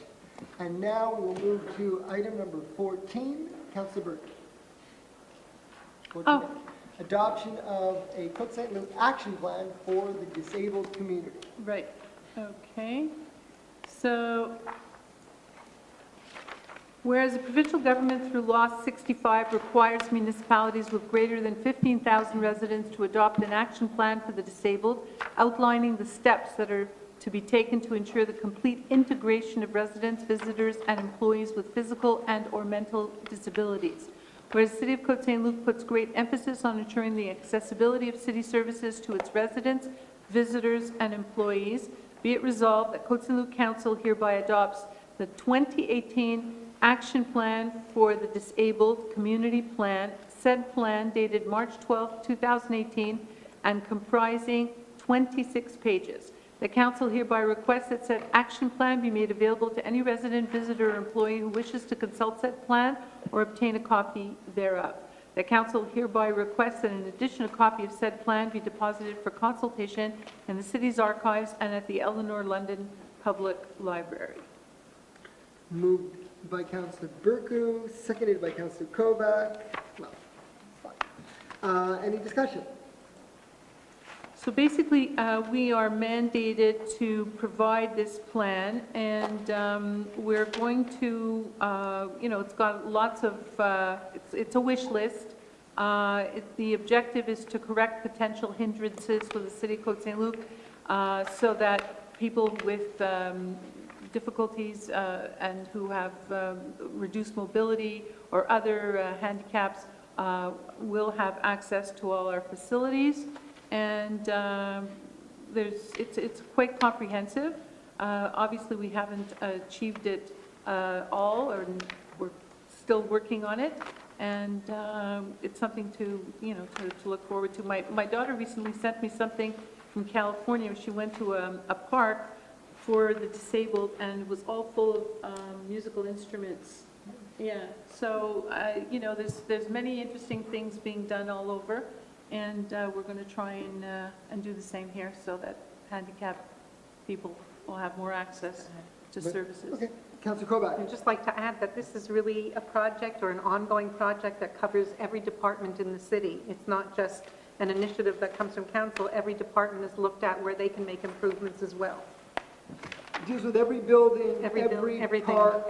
And now we will move to item number 14. Councillor Burke. 14. Adoption of a Côte Saint-Luc action plan for the disabled community. Right. Okay. So, whereas the provincial government through Law 65 requires municipalities with greater than 15,000 residents to adopt an action plan for the disabled, outlining the steps that are to be taken to ensure the complete integration of residents, visitors, and employees with physical and/or mental disabilities. Whereas the City of Côte Saint-Luc puts great emphasis on ensuring the accessibility of city services to its residents, visitors, and employees, be it resolved that Côte Saint-Luc Council hereby adopts the 2018 Action Plan for the Disabled Community Plan, said plan dated March 12, 2018, and comprising 26 pages. The Council hereby requests that said action plan be made available to any resident, visitor, or employee who wishes to consult said plan or obtain a copy thereof. The Council hereby requests that in addition a copy of said plan be deposited for consultation in the City's archives and at the Eleanor London Public Library. Moved by Councillor Burku, seconded by Councillor Kovac. Well, fine. Any discussion? So basically, we are mandated to provide this plan, and we're going to, it's got lots of, it's a wish list. The objective is to correct potential hindrances for the City of Côte Saint-Luc so that people with difficulties and who have reduced mobility or other handicaps will have access to all our facilities. And it's quite comprehensive. Obviously, we haven't achieved it all, or we're still working on it. And it's something to look forward to. My daughter recently sent me something from California. She went to a park for the disabled, and it was all full of musical instruments. Yeah, so, there's many interesting things being done all over. And we're going to try and do the same here so that handicapped people will have more access to services. Okay, Councillor Kovac. I'd just like to add that this is really a project or an ongoing project that covers every department in the city. It's not just an initiative that comes from council. Every department is looked at where they can make improvements as well. It deals with every building, everything. park,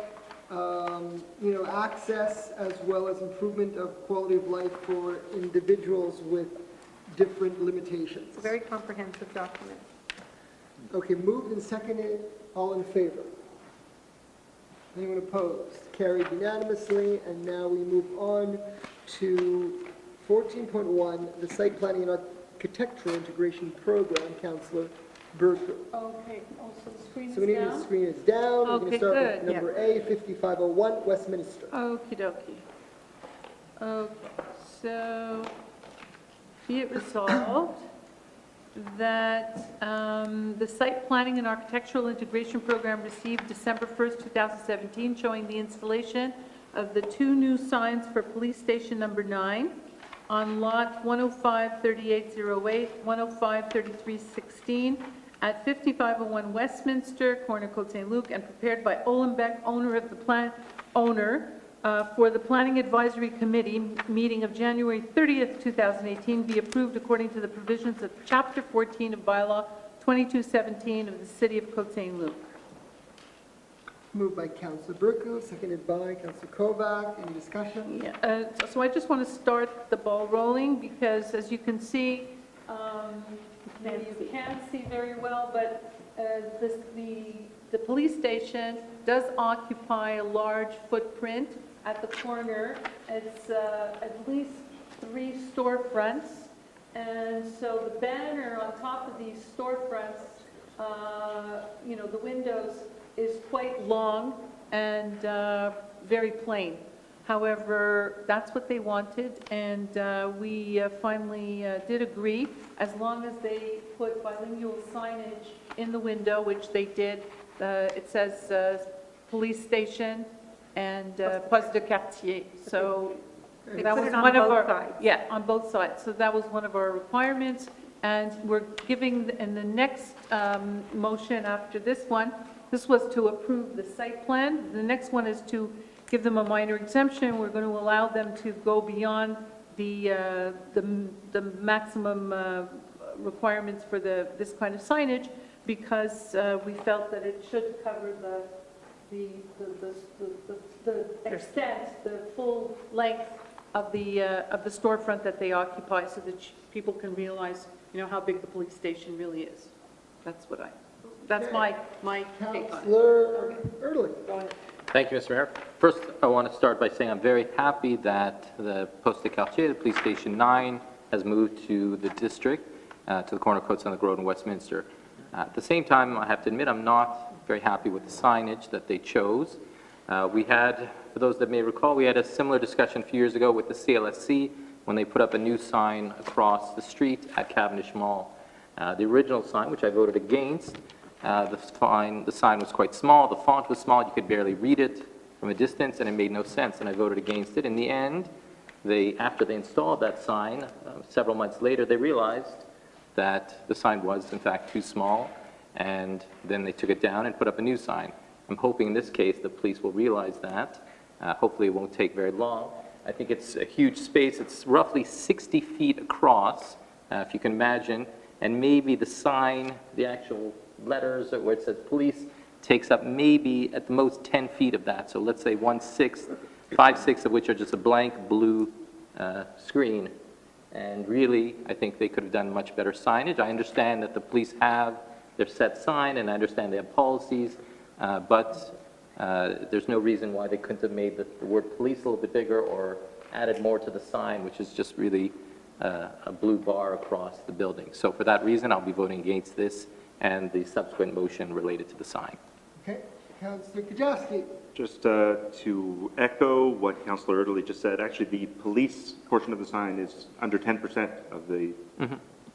access as well as improvement of quality of life for individuals with different limitations. It's a very comprehensive document. Okay, moved and seconded, all in favor? Anyone opposed? Carried unanimously, and now we move on to 14.1, the Site Planning and Architectural Integration Program, Councillor Burku. Okay, also the screen is So we need down? the screen is down. We're going to Okay, start good. with number A, 5501, Westminster. Okie dokie. Okay, so be it resolved that the Site Planning and Architectural Integration Program received December 1st, 2017, showing the installation of the 2 new signs for Police Station Number 9 on lot 105-3808, 105-3316 at 5501 Westminster, corner Côte Saint-Luc, and prepared by Olenbeck, owner of the plan, for the Planning Advisory Committee meeting of January 30th, 2018, be approved according to the provisions of Chapter 14 of Bylaw 2217 of the City of Côte Saint-Luc. Moved by Councillor Burku, seconded by Councillor Kovac. Any discussion? Yeah, so I just want to start the ball rolling because, as you can see, maybe you can't see very well, but the police station does occupy a large footprint at the corner. It's at least 3 storefronts, and so the banner on top of these storefronts, the windows is quite long and very plain. However, that's what they wanted, and we finally did agree, as long as they put bilingual signage in the window, which they did. It says police station and poste de quartier. So that was one of our, yeah, on both sides. So that was one of our requirements, and we're giving, in the next motion after this one, this was to approve the site plan. The next one is to give them a minor exemption. We're going to allow them to go beyond the maximum requirements for this kind of signage, because we felt that it should cover the extent, the full length of the storefront that they occupy, so that people can realize, how big the police station really is. That's my take on it. Councillor Erdely. Go ahead. Thank you, Mr. Mayor. First, I want to start by saying I'm very happy that the Poste de Quartier, the Police Station 9, has moved to the district, to the corner of Côte Saint-Luc Road in Westminster. At the same time, I have to admit, I'm not very happy with the signage that they chose. We had, for those that may recall, we had a similar discussion a few years ago with the CLSC when they put up a new sign across the street at Cavendish Mall. The original sign, which I voted against, the sign was quite small, the font was small, you could barely read it from a distance, and it made no sense, and I voted against it. In the end, after they installed that sign, several months later, they realized that the sign was, in fact, too small, and then they took it down and put up a new sign. I'm hoping in this case the police will realize that. Hopefully it won't take very long. I think it's a huge space. It's roughly 60 feet across, if you can imagine, and maybe the sign, the actual letters where it says police, takes up maybe at the most 10 feet of that. So let's say 1/6, 5/6 of which are just a blank blue screen. And really, I think they could have done much better signage. I understand that the police have their set sign, and I understand they have policies, but there's no reason why they couldn't have made the word police a little bit bigger or added more to the sign, which is just really a blue bar across the building. So for that reason, I'll be voting against this and the subsequent motion related to the sign. Okay, Councillor Kajowski. Just to echo what Councillor Erdely just said, actually the police portion of the sign is under 10% of the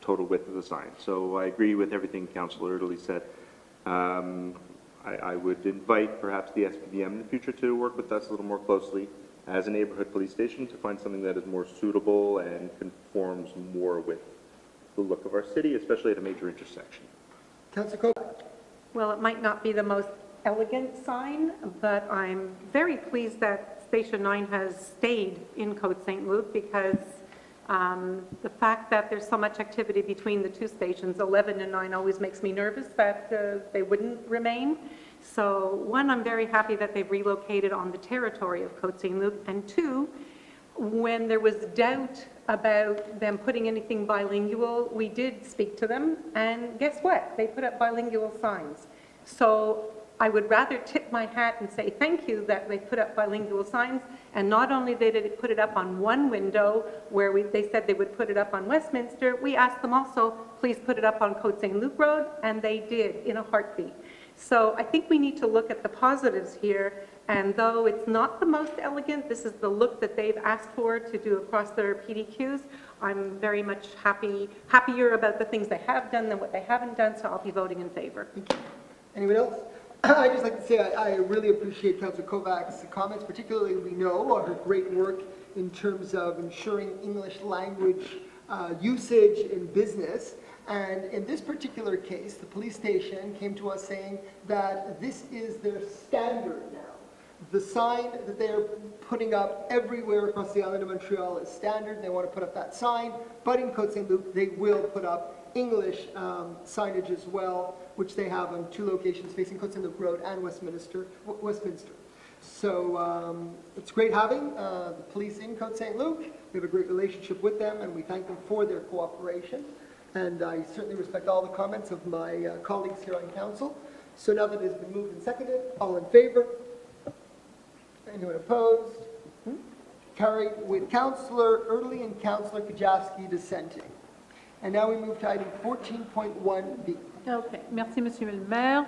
total width of the sign. So I agree with everything Councillor Erdely said. I would invite perhaps the SPVM in the future to work with us a little more closely as a neighborhood police station to find something that is more suitable and conforms more with the look of our city, especially at a major intersection. Councillor Kovac. Well, it might not be the most elegant sign, but I'm very pleased that Station 9 has stayed in Côte Saint-Luc because the fact that there's so much activity between the two stations, 11 and 9, always makes me nervous that they wouldn't remain. So one, I'm very happy that they've relocated on the territory of Côte Saint-Luc, and two, when there was doubt about them putting anything bilingual, we did speak to them, and guess what? They put up bilingual signs. So I would rather tip my hat and say thank you that they put up bilingual signs, and not only did they put it up on one window where they said they would put it up on Westminster, we asked them also, please put it up on Côte Saint-Luc Road, and they did in a heartbeat. So I think we need to look at the positives here, and though it's not the most elegant, this is the look that they've asked for to do across their PDQs. I'm very much happier about the things they have done than what they haven't done, so I'll be voting in favor. Thank you. Anyone else? I'd just like to say I really appreciate Councillor Kovac's comments, particularly we know her great work in terms of ensuring English language usage in business. And in this particular case, the police station came to us saying that this is their standard now. The sign that they are putting up everywhere across the island of Montreal is standard. They want to put up that sign, but in Côte Saint-Luc, they will put up English signage as well, which they have on 2 locations facing Côte Saint-Luc Road and Westminster. So it's great having the police in Côte Saint-Luc. We have a great relationship with them, and we thank them for their cooperation. And I certainly respect all the comments of my colleagues here on council. So now that it has been moved and seconded, all in favor? Anyone opposed? Carried with Councillor Erdely and Councillor Kajowski dissenting. And now we move to item 14.1B. Okay. Merci, Monsieur le maire.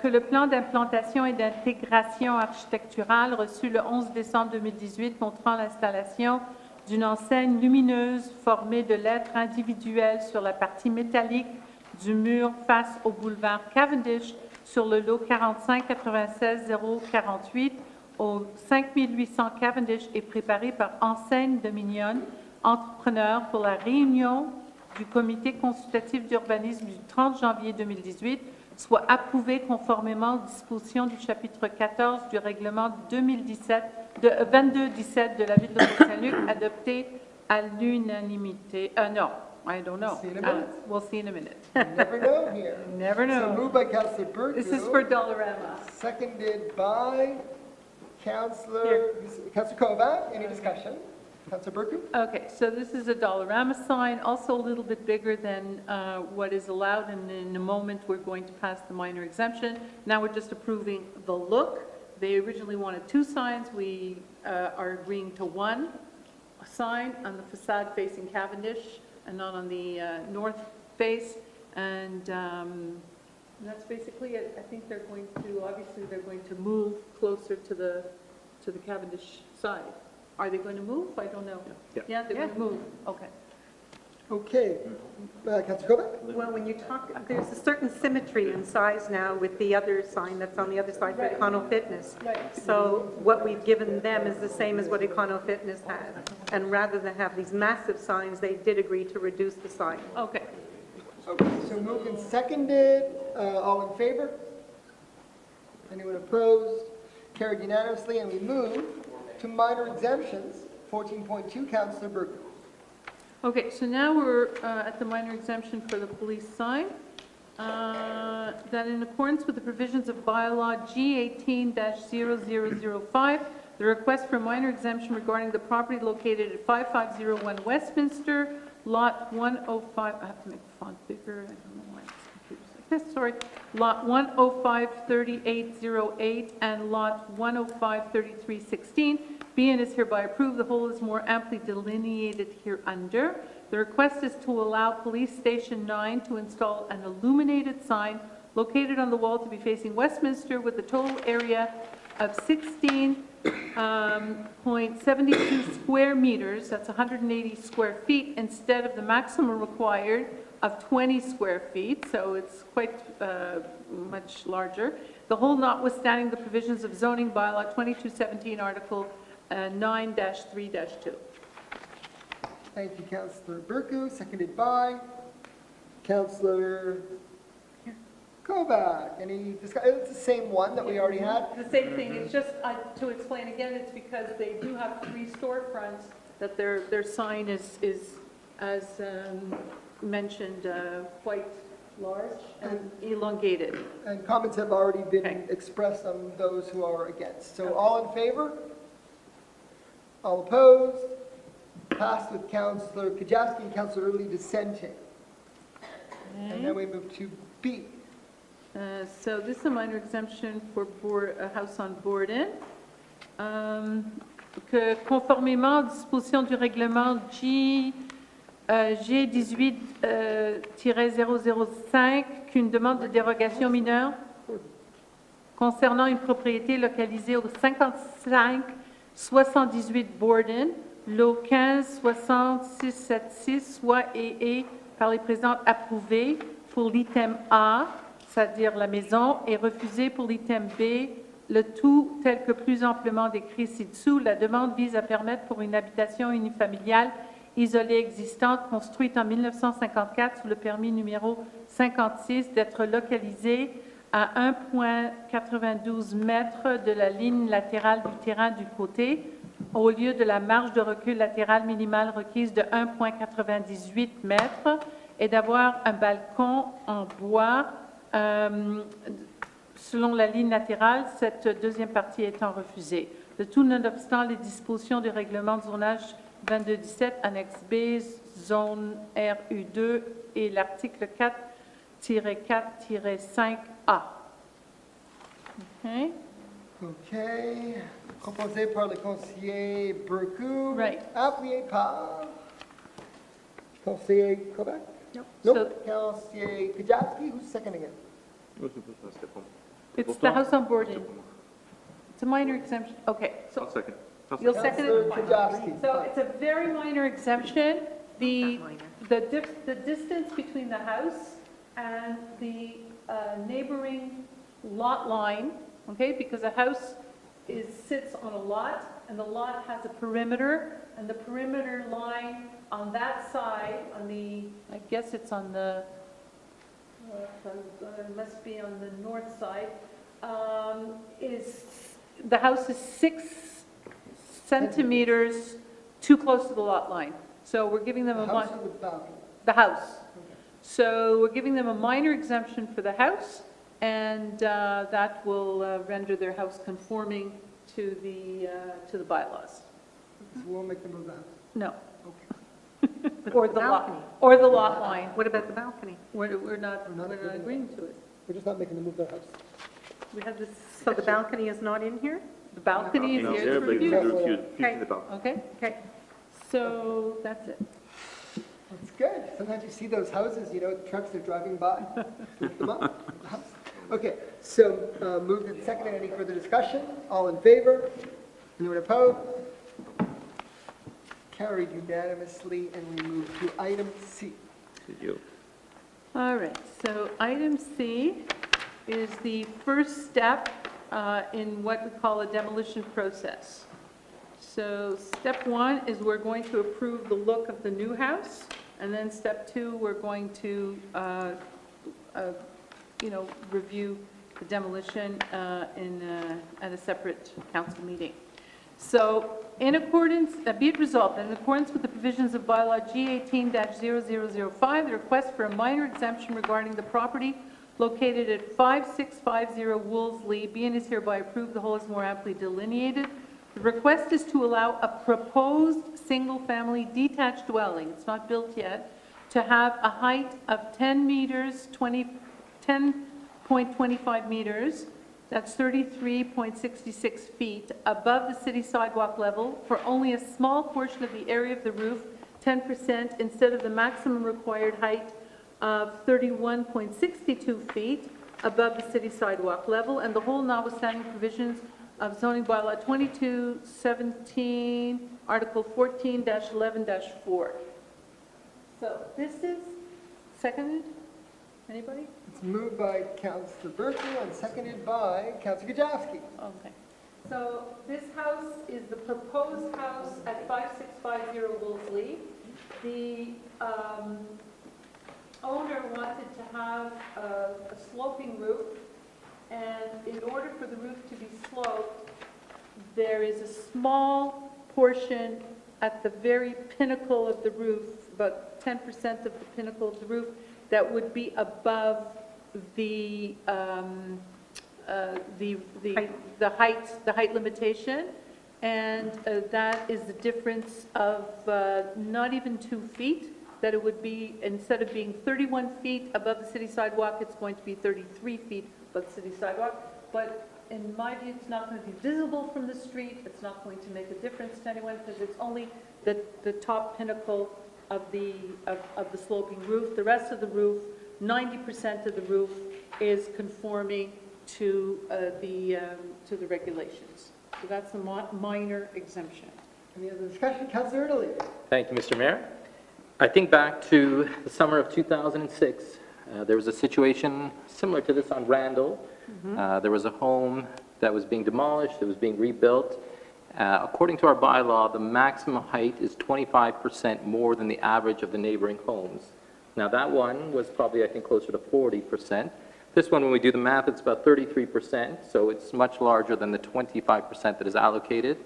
Que le plan d'implantation et d'intégration architecturale reçu le 11 décembre 2018 comprend l'installation d'une enseigne lumineuse formée de lettres individuelles sur la partie métallique du mur face au boulevard Cavendish sur le lot 45-96-048 au 5800 Cavendish est préparé par Enseigne Dominion, entrepreneur pour la réunion du comité consultatif d'urbanisme du 30 janvier 2018, soit approuvé conformément aux dispositions du chapitre 14 du règlement 2217 de la Ville de Côte Saint-Luc, adopté à l'unanimité. No, I don't know. We'll see in a minute. Never know here. Never know. So moved by Councillor Burke. This is for Dollarama. Seconded by Councillor Kovac. Any discussion? Councillor Burke? Okay, so this is a Dollarama sign, also a little bit bigger than what is allowed, and in a moment we're going to pass the minor exemption. Now we're just approving the look. They originally wanted 2 signs. We are agreeing to 1 sign on the facade facing Cavendish and not on the north face. And that's basically it. I think they're going to, obviously they're going to move closer to the Cavendish side. Are they going to move? I don't know. Yeah, they're going to move. Okay. Okay. Councillor Kovac? Well, when you talk, there's a certain symmetry in size now with the other sign that's on the other side for Econo Fitness. So what we've given them is the same as what Econo Fitness has. And rather than have these massive signs, they did agree to reduce the sign. Okay. Okay, so moved and seconded. All in favor? Anyone opposed? Carried unanimously, and we move to minor exemptions. 14.2, Councillor Burke. Okay, so now we're at the minor exemption for the police sign. That in accordance with the provisions of bylaw G18-0005, the request for minor exemption regarding the property located at 5501 Westminster, lot 105, I have to make the font bigger, I don't know why it's confused like this, sorry. Lot 1053808 and lot 1053316, be and is hereby approved. The whole is more amply delineated hereunder. The request is to allow Police Station 9 to install an illuminated sign located on the wall to be facing Westminster with a total area of 16.72 square meters, that's 180 square feet, instead of the maximum required of 20 square feet, so it's quite much larger. The whole notwithstanding the provisions of zoning bylaw 2217, Article 9-3-2. Thank you, Councillor Burku, seconded by Councillor Kovac. Any discussion? It's the same one that we already had. The same thing, it's just, to explain again, it's because they do have 3 storefronts, that their sign is as mentioned, quite large and elongated. And comments have already been expressed on those who are against. So all in favor? All opposed? Passed with Councillor Kajewski and Councillor Early dissenting. And then we move to B. So this is a minor exemption for a house on Borden. Que conformément aux dispositions du règlement G18-005, qu'une demande de dérogation mineure concernant une propriété localisée au 55-78 Borden, lot 15-6676, soit et par les présidents approuvés pour l'item A, c'est-à-dire la maison, et refusé pour l'item B, le tout tel que plus amplement décrit ci-dessous. La demande vise à permettre pour une habitation unifamiliale isolée existante construite en 1954 sous le permis numéro 56 d'être localisée à 1,92 mètres de la ligne latérale du terrain du côté, au lieu de la marge de recul latérale minimale requise de 1,98 mètres, et d'avoir un balcon en bois selon la ligne latérale, cette deuxième partie étant refusée. De tout nonobstant les dispositions du règlement de zonage 2217, annexe B, zone RU2 et l'article 4-4-5A. Okay. OK. Proposé par le conseiller Burku. Right. Appuyé par conseiller Kovac? Nope. Nope. Conseiller Kajewski, who's seconding it? It's the house on Borden. It's a minor exemption. Okay. So I'll second. you'll second it? Kajewski. So it's a very minor exemption. The distance between the house and the neighboring lot line, okay, because a house sits on a lot, and the lot has a perimeter, and the perimeter line on that side, on the, I guess it's on the, it must be on the north side, the house is 6 centimeters too close to the lot line. So we're giving them The house or the balcony? the house. So we're giving them a minor exemption for the house, and that will render their house conforming to the bylaws. So we won't make them move the house? No. Okay. Or the balcony. lot, or the lot line. What about the balcony? We're not agreeing to it. We're just not making them move their house. We have this, So the balcony is not in here? the balcony is No, here they're to like review. refused Okay. the balcony. Okay, Okay. so that's it. That's good. Sometimes you see those houses, trucks are driving by. Lift them up. The house. Okay, so moved and seconded. Any further discussion? All in favor? Anyone opposed? Carried unanimously, and we move to item C. All right, so item C is the first step in what we call a demolition process. So step 1 is we're going to approve the look of the new house, and then step 2, we're going to, review the demolition at a separate council meeting. So in accordance, be it resolved, that in accordance with the provisions of bylaw G18-0005, the request for a minor exemption regarding the property located at 5650 Wolseley be and is hereby approved, the whole is more amply delineated. The request is to allow a proposed single-family detached dwelling, it's not built yet, to have a height of 10 meters, 10.25 meters, that's 33.66 feet above the city sidewalk level for only a small portion of the area of the roof, 10% instead of the maximum required height of 31.62 feet above the city sidewalk level, and the whole notwithstanding provisions of zoning bylaw 2217, Article 14-11-4. So this is seconded. Anybody? It's moved by Councillor Berkeley and seconded by Councillor Gajowski. Okay. So this house is the proposed house at 5650 Wolseley. The owner wanted to have a sloping roof, and in order for the roof to be sloped, there is a small portion at the very pinnacle of the roof, about 10% of the pinnacle of the roof, that would be above the height limitation, and that is the difference of not even 2 feet. That it would be, instead of being 31 feet above the city sidewalk, it's going to be 33 feet above the city sidewalk. But in my view, it's not going to be visible from the street. It's not going to make a difference to anyone because it's only the top pinnacle of the sloping roof. The rest of the roof, 90% of the roof, is conforming to the regulations. So that's a minor exemption. Any other discussion? Councillor Italy. Thank you, Mr. Mayor. I think back to the summer of 2006. There was a situation similar to this on Randall. There was a home that was being demolished, it was being rebuilt. According to our bylaw, the maximum height is 25% more than the average of the neighboring homes. Now that one was probably, I think, closer to 40%. This one, when we do the math, it's about 33%, so it's much larger than the 25% that is allocated.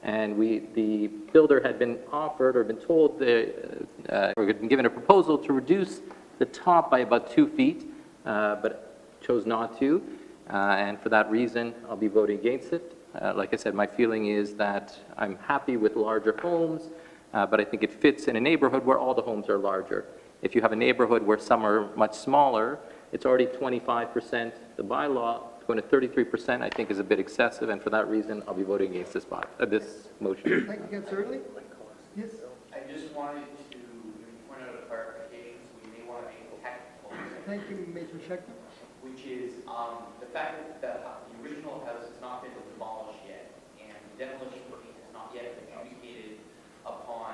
And the builder had been offered or been told, or had been given a proposal to reduce the top by about 2 feet, but chose not to. And for that reason, I'll be voting against it. Like I said, my feeling is that I'm happy with larger homes, but I think it fits in a neighborhood where all the homes are larger. If you have a neighborhood where some are much smaller, it's already 25%. The bylaw going to 33%, I think, is a bit excessive, and for that reason, I'll be voting against this motion. Thank you, Councillor Italy. Yes. I just wanted to point out a clarification, so we may want to make it technical. Thank you, Major Schechter. Which is the fact that the original house has not been demolished yet, and the demolition has not yet been adjudicated upon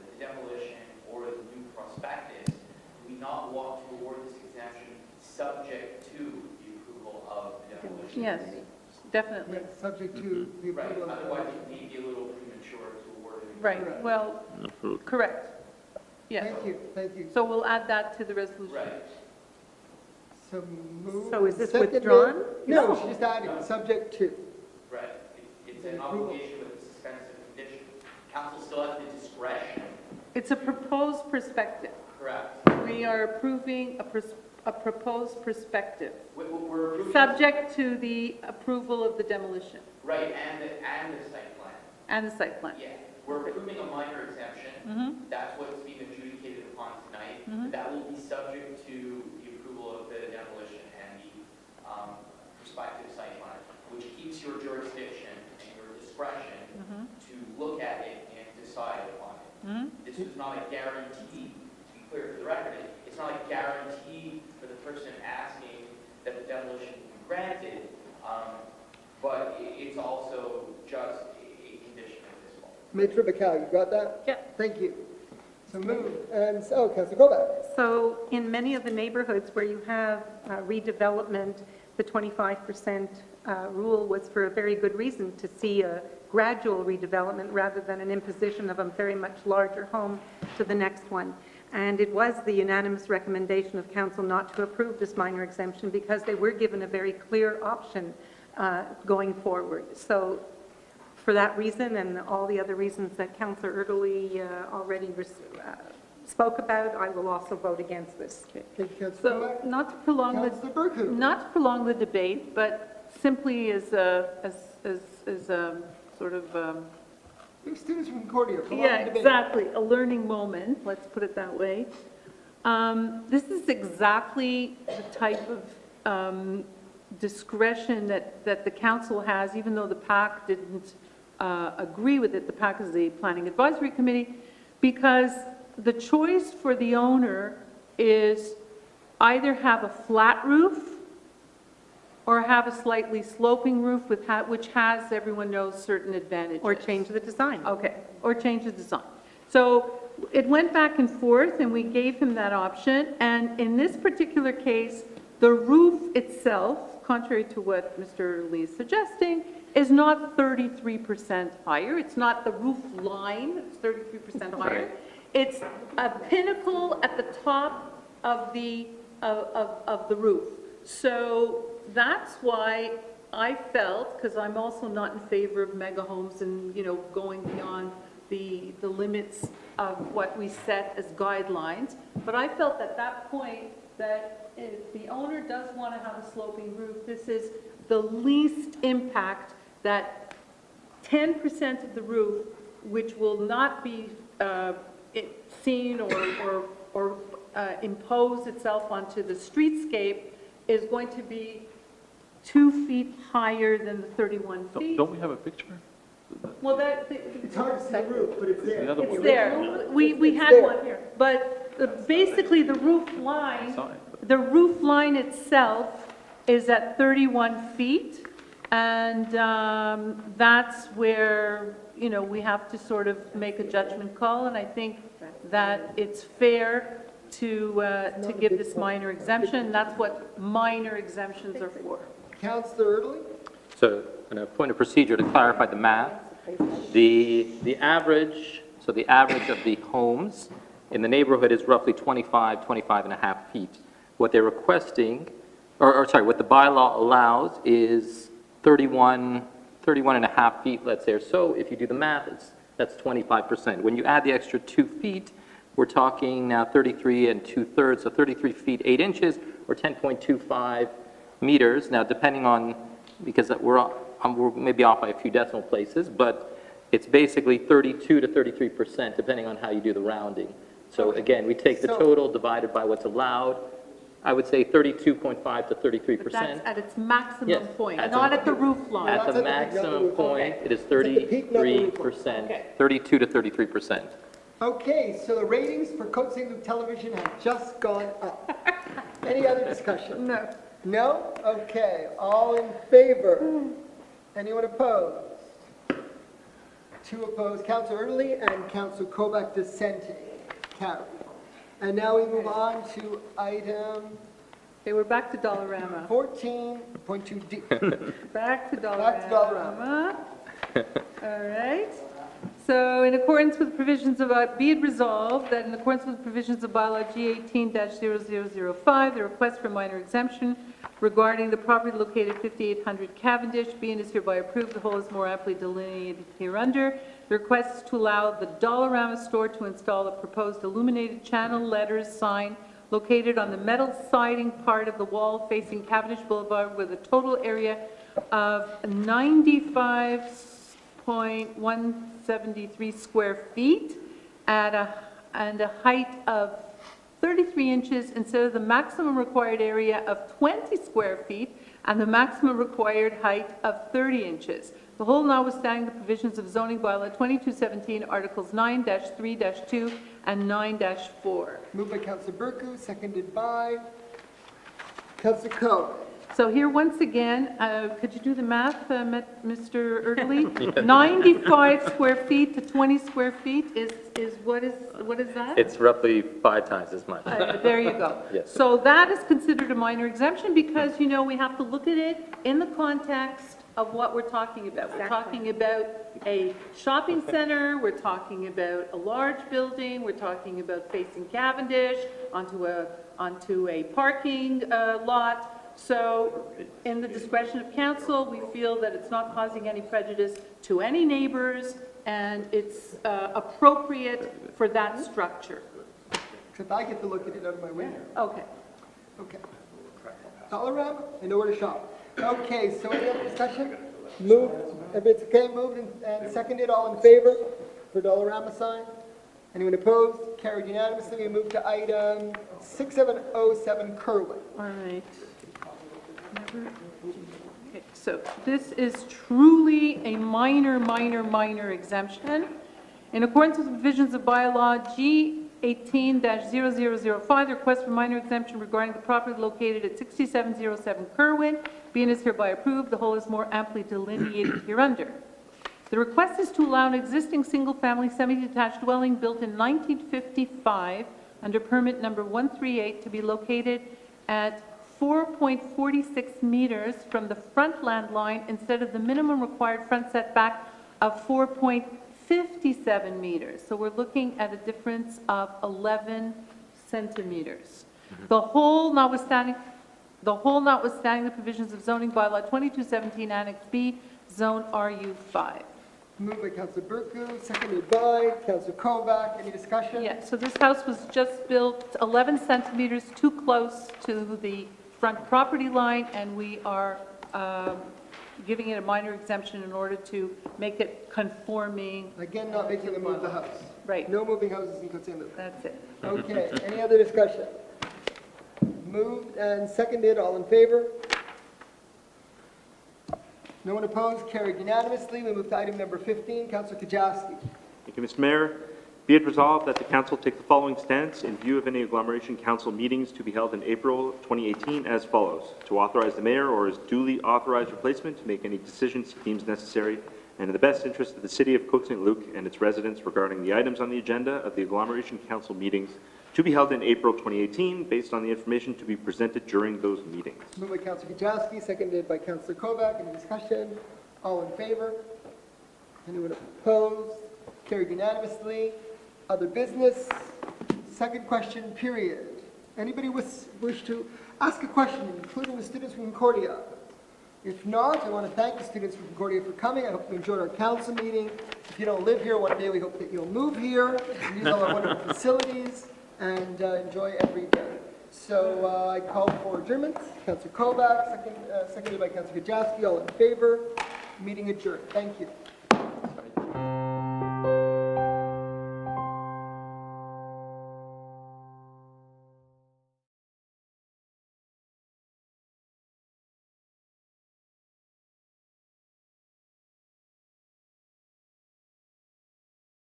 the demolition or the new prospectus. Do we not want to award this exemption subject to the approval of the demolition? Yes, definitely. Yes, subject to the Right, approval of the otherwise it may be a little premature to award it. Right, well, correct. Yes. Thank you, thank you. So we'll add that to the resolution. Right. So move. So is this Seconded. withdrawn? No, she's just adding, subject to. Right. It's an obligation with a suspensive condition. Council still has the discretion. It's a proposed perspective. Correct. We are approving a proposed perspective, We're approving. subject to the approval of the demolition Right, and the site plan. and the site plan. Yeah, we're approving a minor exemption. That's what's being adjudicated upon tonight. But that will be subject to the approval of the demolition and the prospective site plan, which keeps your jurisdiction and your discretion to look at it and decide upon it. This is not a guarantee, to be clear for the record, it's not a guarantee for the person asking that the demolition will be granted, but it's also just a condition at this point. Major Bacal, you got that? Yeah. Thank you. So move, and, oh, Councillor Colbeck. So in many of the neighborhoods where you have redevelopment, the 25% rule was for a very good reason, to see a gradual redevelopment rather than an imposition of a very much larger home to the next one. And it was the unanimous recommendation of council not to approve this minor exemption because they were given a very clear option going forward. So for that reason and all the other reasons that Councillor Erdely already spoke about, I will also vote against this. So not to prolong the debate, but simply as a sort of Students from Concordia. yeah, exactly, a learning moment, let's put it that way. This is exactly the type of discretion that the council has, even though the PAC didn't agree with it. The PAC is the Planning Advisory Committee, because the choice for the owner is either have a flat roof or have a slightly sloping roof with which has, everyone knows, certain advantages. Or change the design. Okay, or change the design. So it went back and forth, and we gave him that option. And in this particular case, the roof itself, contrary to what Mr. Lee is suggesting, is not 33% higher. It's not the roof line, it's 33% higher. It's a pinnacle at the top of the roof. So that's why I felt, because I'm also not in favor of mega homes and, going beyond the limits of what we set as guidelines, but I felt at that point that if the owner does want to have a sloping roof, this is the least impact, that 10% of the roof, which will not be seen or impose itself onto the streetscape, is going to be 2 feet higher than the 31 feet. Don't we have a picture? Well, It's hard to see the roof, but it's there. it's there. We had one here. But basically, the roof line itself is at 31 feet. And that's where, we have to sort of make a judgment call. And I think that it's fair to give this minor exemption. That's what minor exemptions are for. Councillor Erdely? So, in a point of procedure to clarify the math, the average of the homes in the neighborhood is roughly 25 and a half feet. What they're requesting, what the bylaw allows is 31 and a half feet, let's say, or so. If you do the math, that's 25%. When you add the extra 2 feet, we're talking now 33 2/3, so 33 feet 8 inches, or 10.25 meters. Now, depending on, because we're maybe off by a few decimal places, but it's basically 32 to 33%, depending on how you do the rounding. So again, we take the total divided by what's allowed. I would say 32.5 to 33%. But that's at its maximum point, not at the roof line. At the maximum point, it is 33%, 32 to 33%. Okay, so the ratings for Côte Saint-Luc television have just gone up. Any other discussion? No. No? Okay, all in favor? Anyone opposed? 2 opposed, Councillor Erdely and Councillor Kovac dissenting. Carried. And now we move on to item Okay, we're back to Dollarama. 14.2D. Back to Dollarama. Back to Dollarama. All right. So in accordance with the provisions of, be it resolved that in accordance with the provisions of bylaw G18-0005, the request for minor exemption regarding the property located 5800 Cavendish, be and is hereby approved, the whole is more aptly delineated hereunder. The request is to allow the Dollarama store to install a proposed illuminated channel letters sign located on the metal siding part of the wall facing Cavendish Boulevard with a total area of 95.173 square feet and a height of 33 inches instead of the maximum required area of 20 square feet and the maximum required height of 30 inches. The whole notwithstanding the provisions of zoning bylaw 2217, Articles 9-3-2 and 9-4. Moved by Councillor Burku, seconded by Councillor Coe. So here, once again, could you do the math, Mr. Erdely? 95 square feet to 20 square feet is what is that? It's roughly 5 times as much. There you go. Yes. So that is considered a minor exemption because, we have to look at it in the context of what we're talking about. We're talking about a shopping center, we're talking about a large building, we're talking about facing Cavendish onto a parking lot. So in the discretion of council, we feel that it's not causing any prejudice to any neighbors, and it's appropriate for that structure. Except I get to look at it out of my window. Okay. Okay. Dollarama, I know where to shop. Okay, so any other discussion? Moved, if it's okay, moved and seconded, all in favor for Dollarama sign? Anyone opposed? Carried unanimously. We move to item 6707 Kerwin. All right. Okay, so this is truly a minor exemption. In accordance with the provisions of bylaw G 18-0005, the request for minor exemption regarding the property located at 6707 Kerwin, being is hereby approved, the whole is more amply delineated hereunder. The request is to allow an existing single-family semi-detached dwelling built in 1955 under permit number 138 to be located at 4.46 meters from the front land line instead of the minimum required front setback of 4.57 meters. So we're looking at a difference of 11 centimeters. The whole notwithstanding the provisions of zoning bylaw 2217 Annex B, Zone RU5. Moved by Councillor Burku, seconded by Councillor Kovac. Any discussion? Yeah, so this house was just built 11 centimeters too close to the front property line, and we are giving it a minor exemption in order to make it conforming. Again, not making them move the house. Right. No moving houses in Côte Saint-Luc. That's it. Okay, any other discussion? Moved and seconded, all in favor? No one opposed, carried unanimously. We move to item number 15, Councillor Kajowski. Thank you, Mr. Mayor. Be it resolved that the council take the following stance in view of any agglomeration council meetings to be held in April 2018 as follows: to authorize the mayor or his duly authorized replacement to make any decisions he deems necessary and in the best interest of the City of Côte Saint-Luc and its residents regarding the items on the agenda of the agglomeration council meetings to be held in April 2018 based on the information to be presented during those meetings. Moved by Councillor Kajowski, seconded by Councillor Kovac. Any discussion? All in favor? Anyone opposed? Carried unanimously. Other business? Second question period. Anybody wish to ask a question, including the students from Concordia? If not, I want to thank the students from Concordia for coming. I hope you enjoyed our council meeting. If you don't live here, one day we hope that you'll move here, use all our wonderful facilities, and enjoy every day. So I call for adjournment. Councillor Kovac, seconded by Councillor Kajowski. All in favor? Meeting adjourned. Thank you.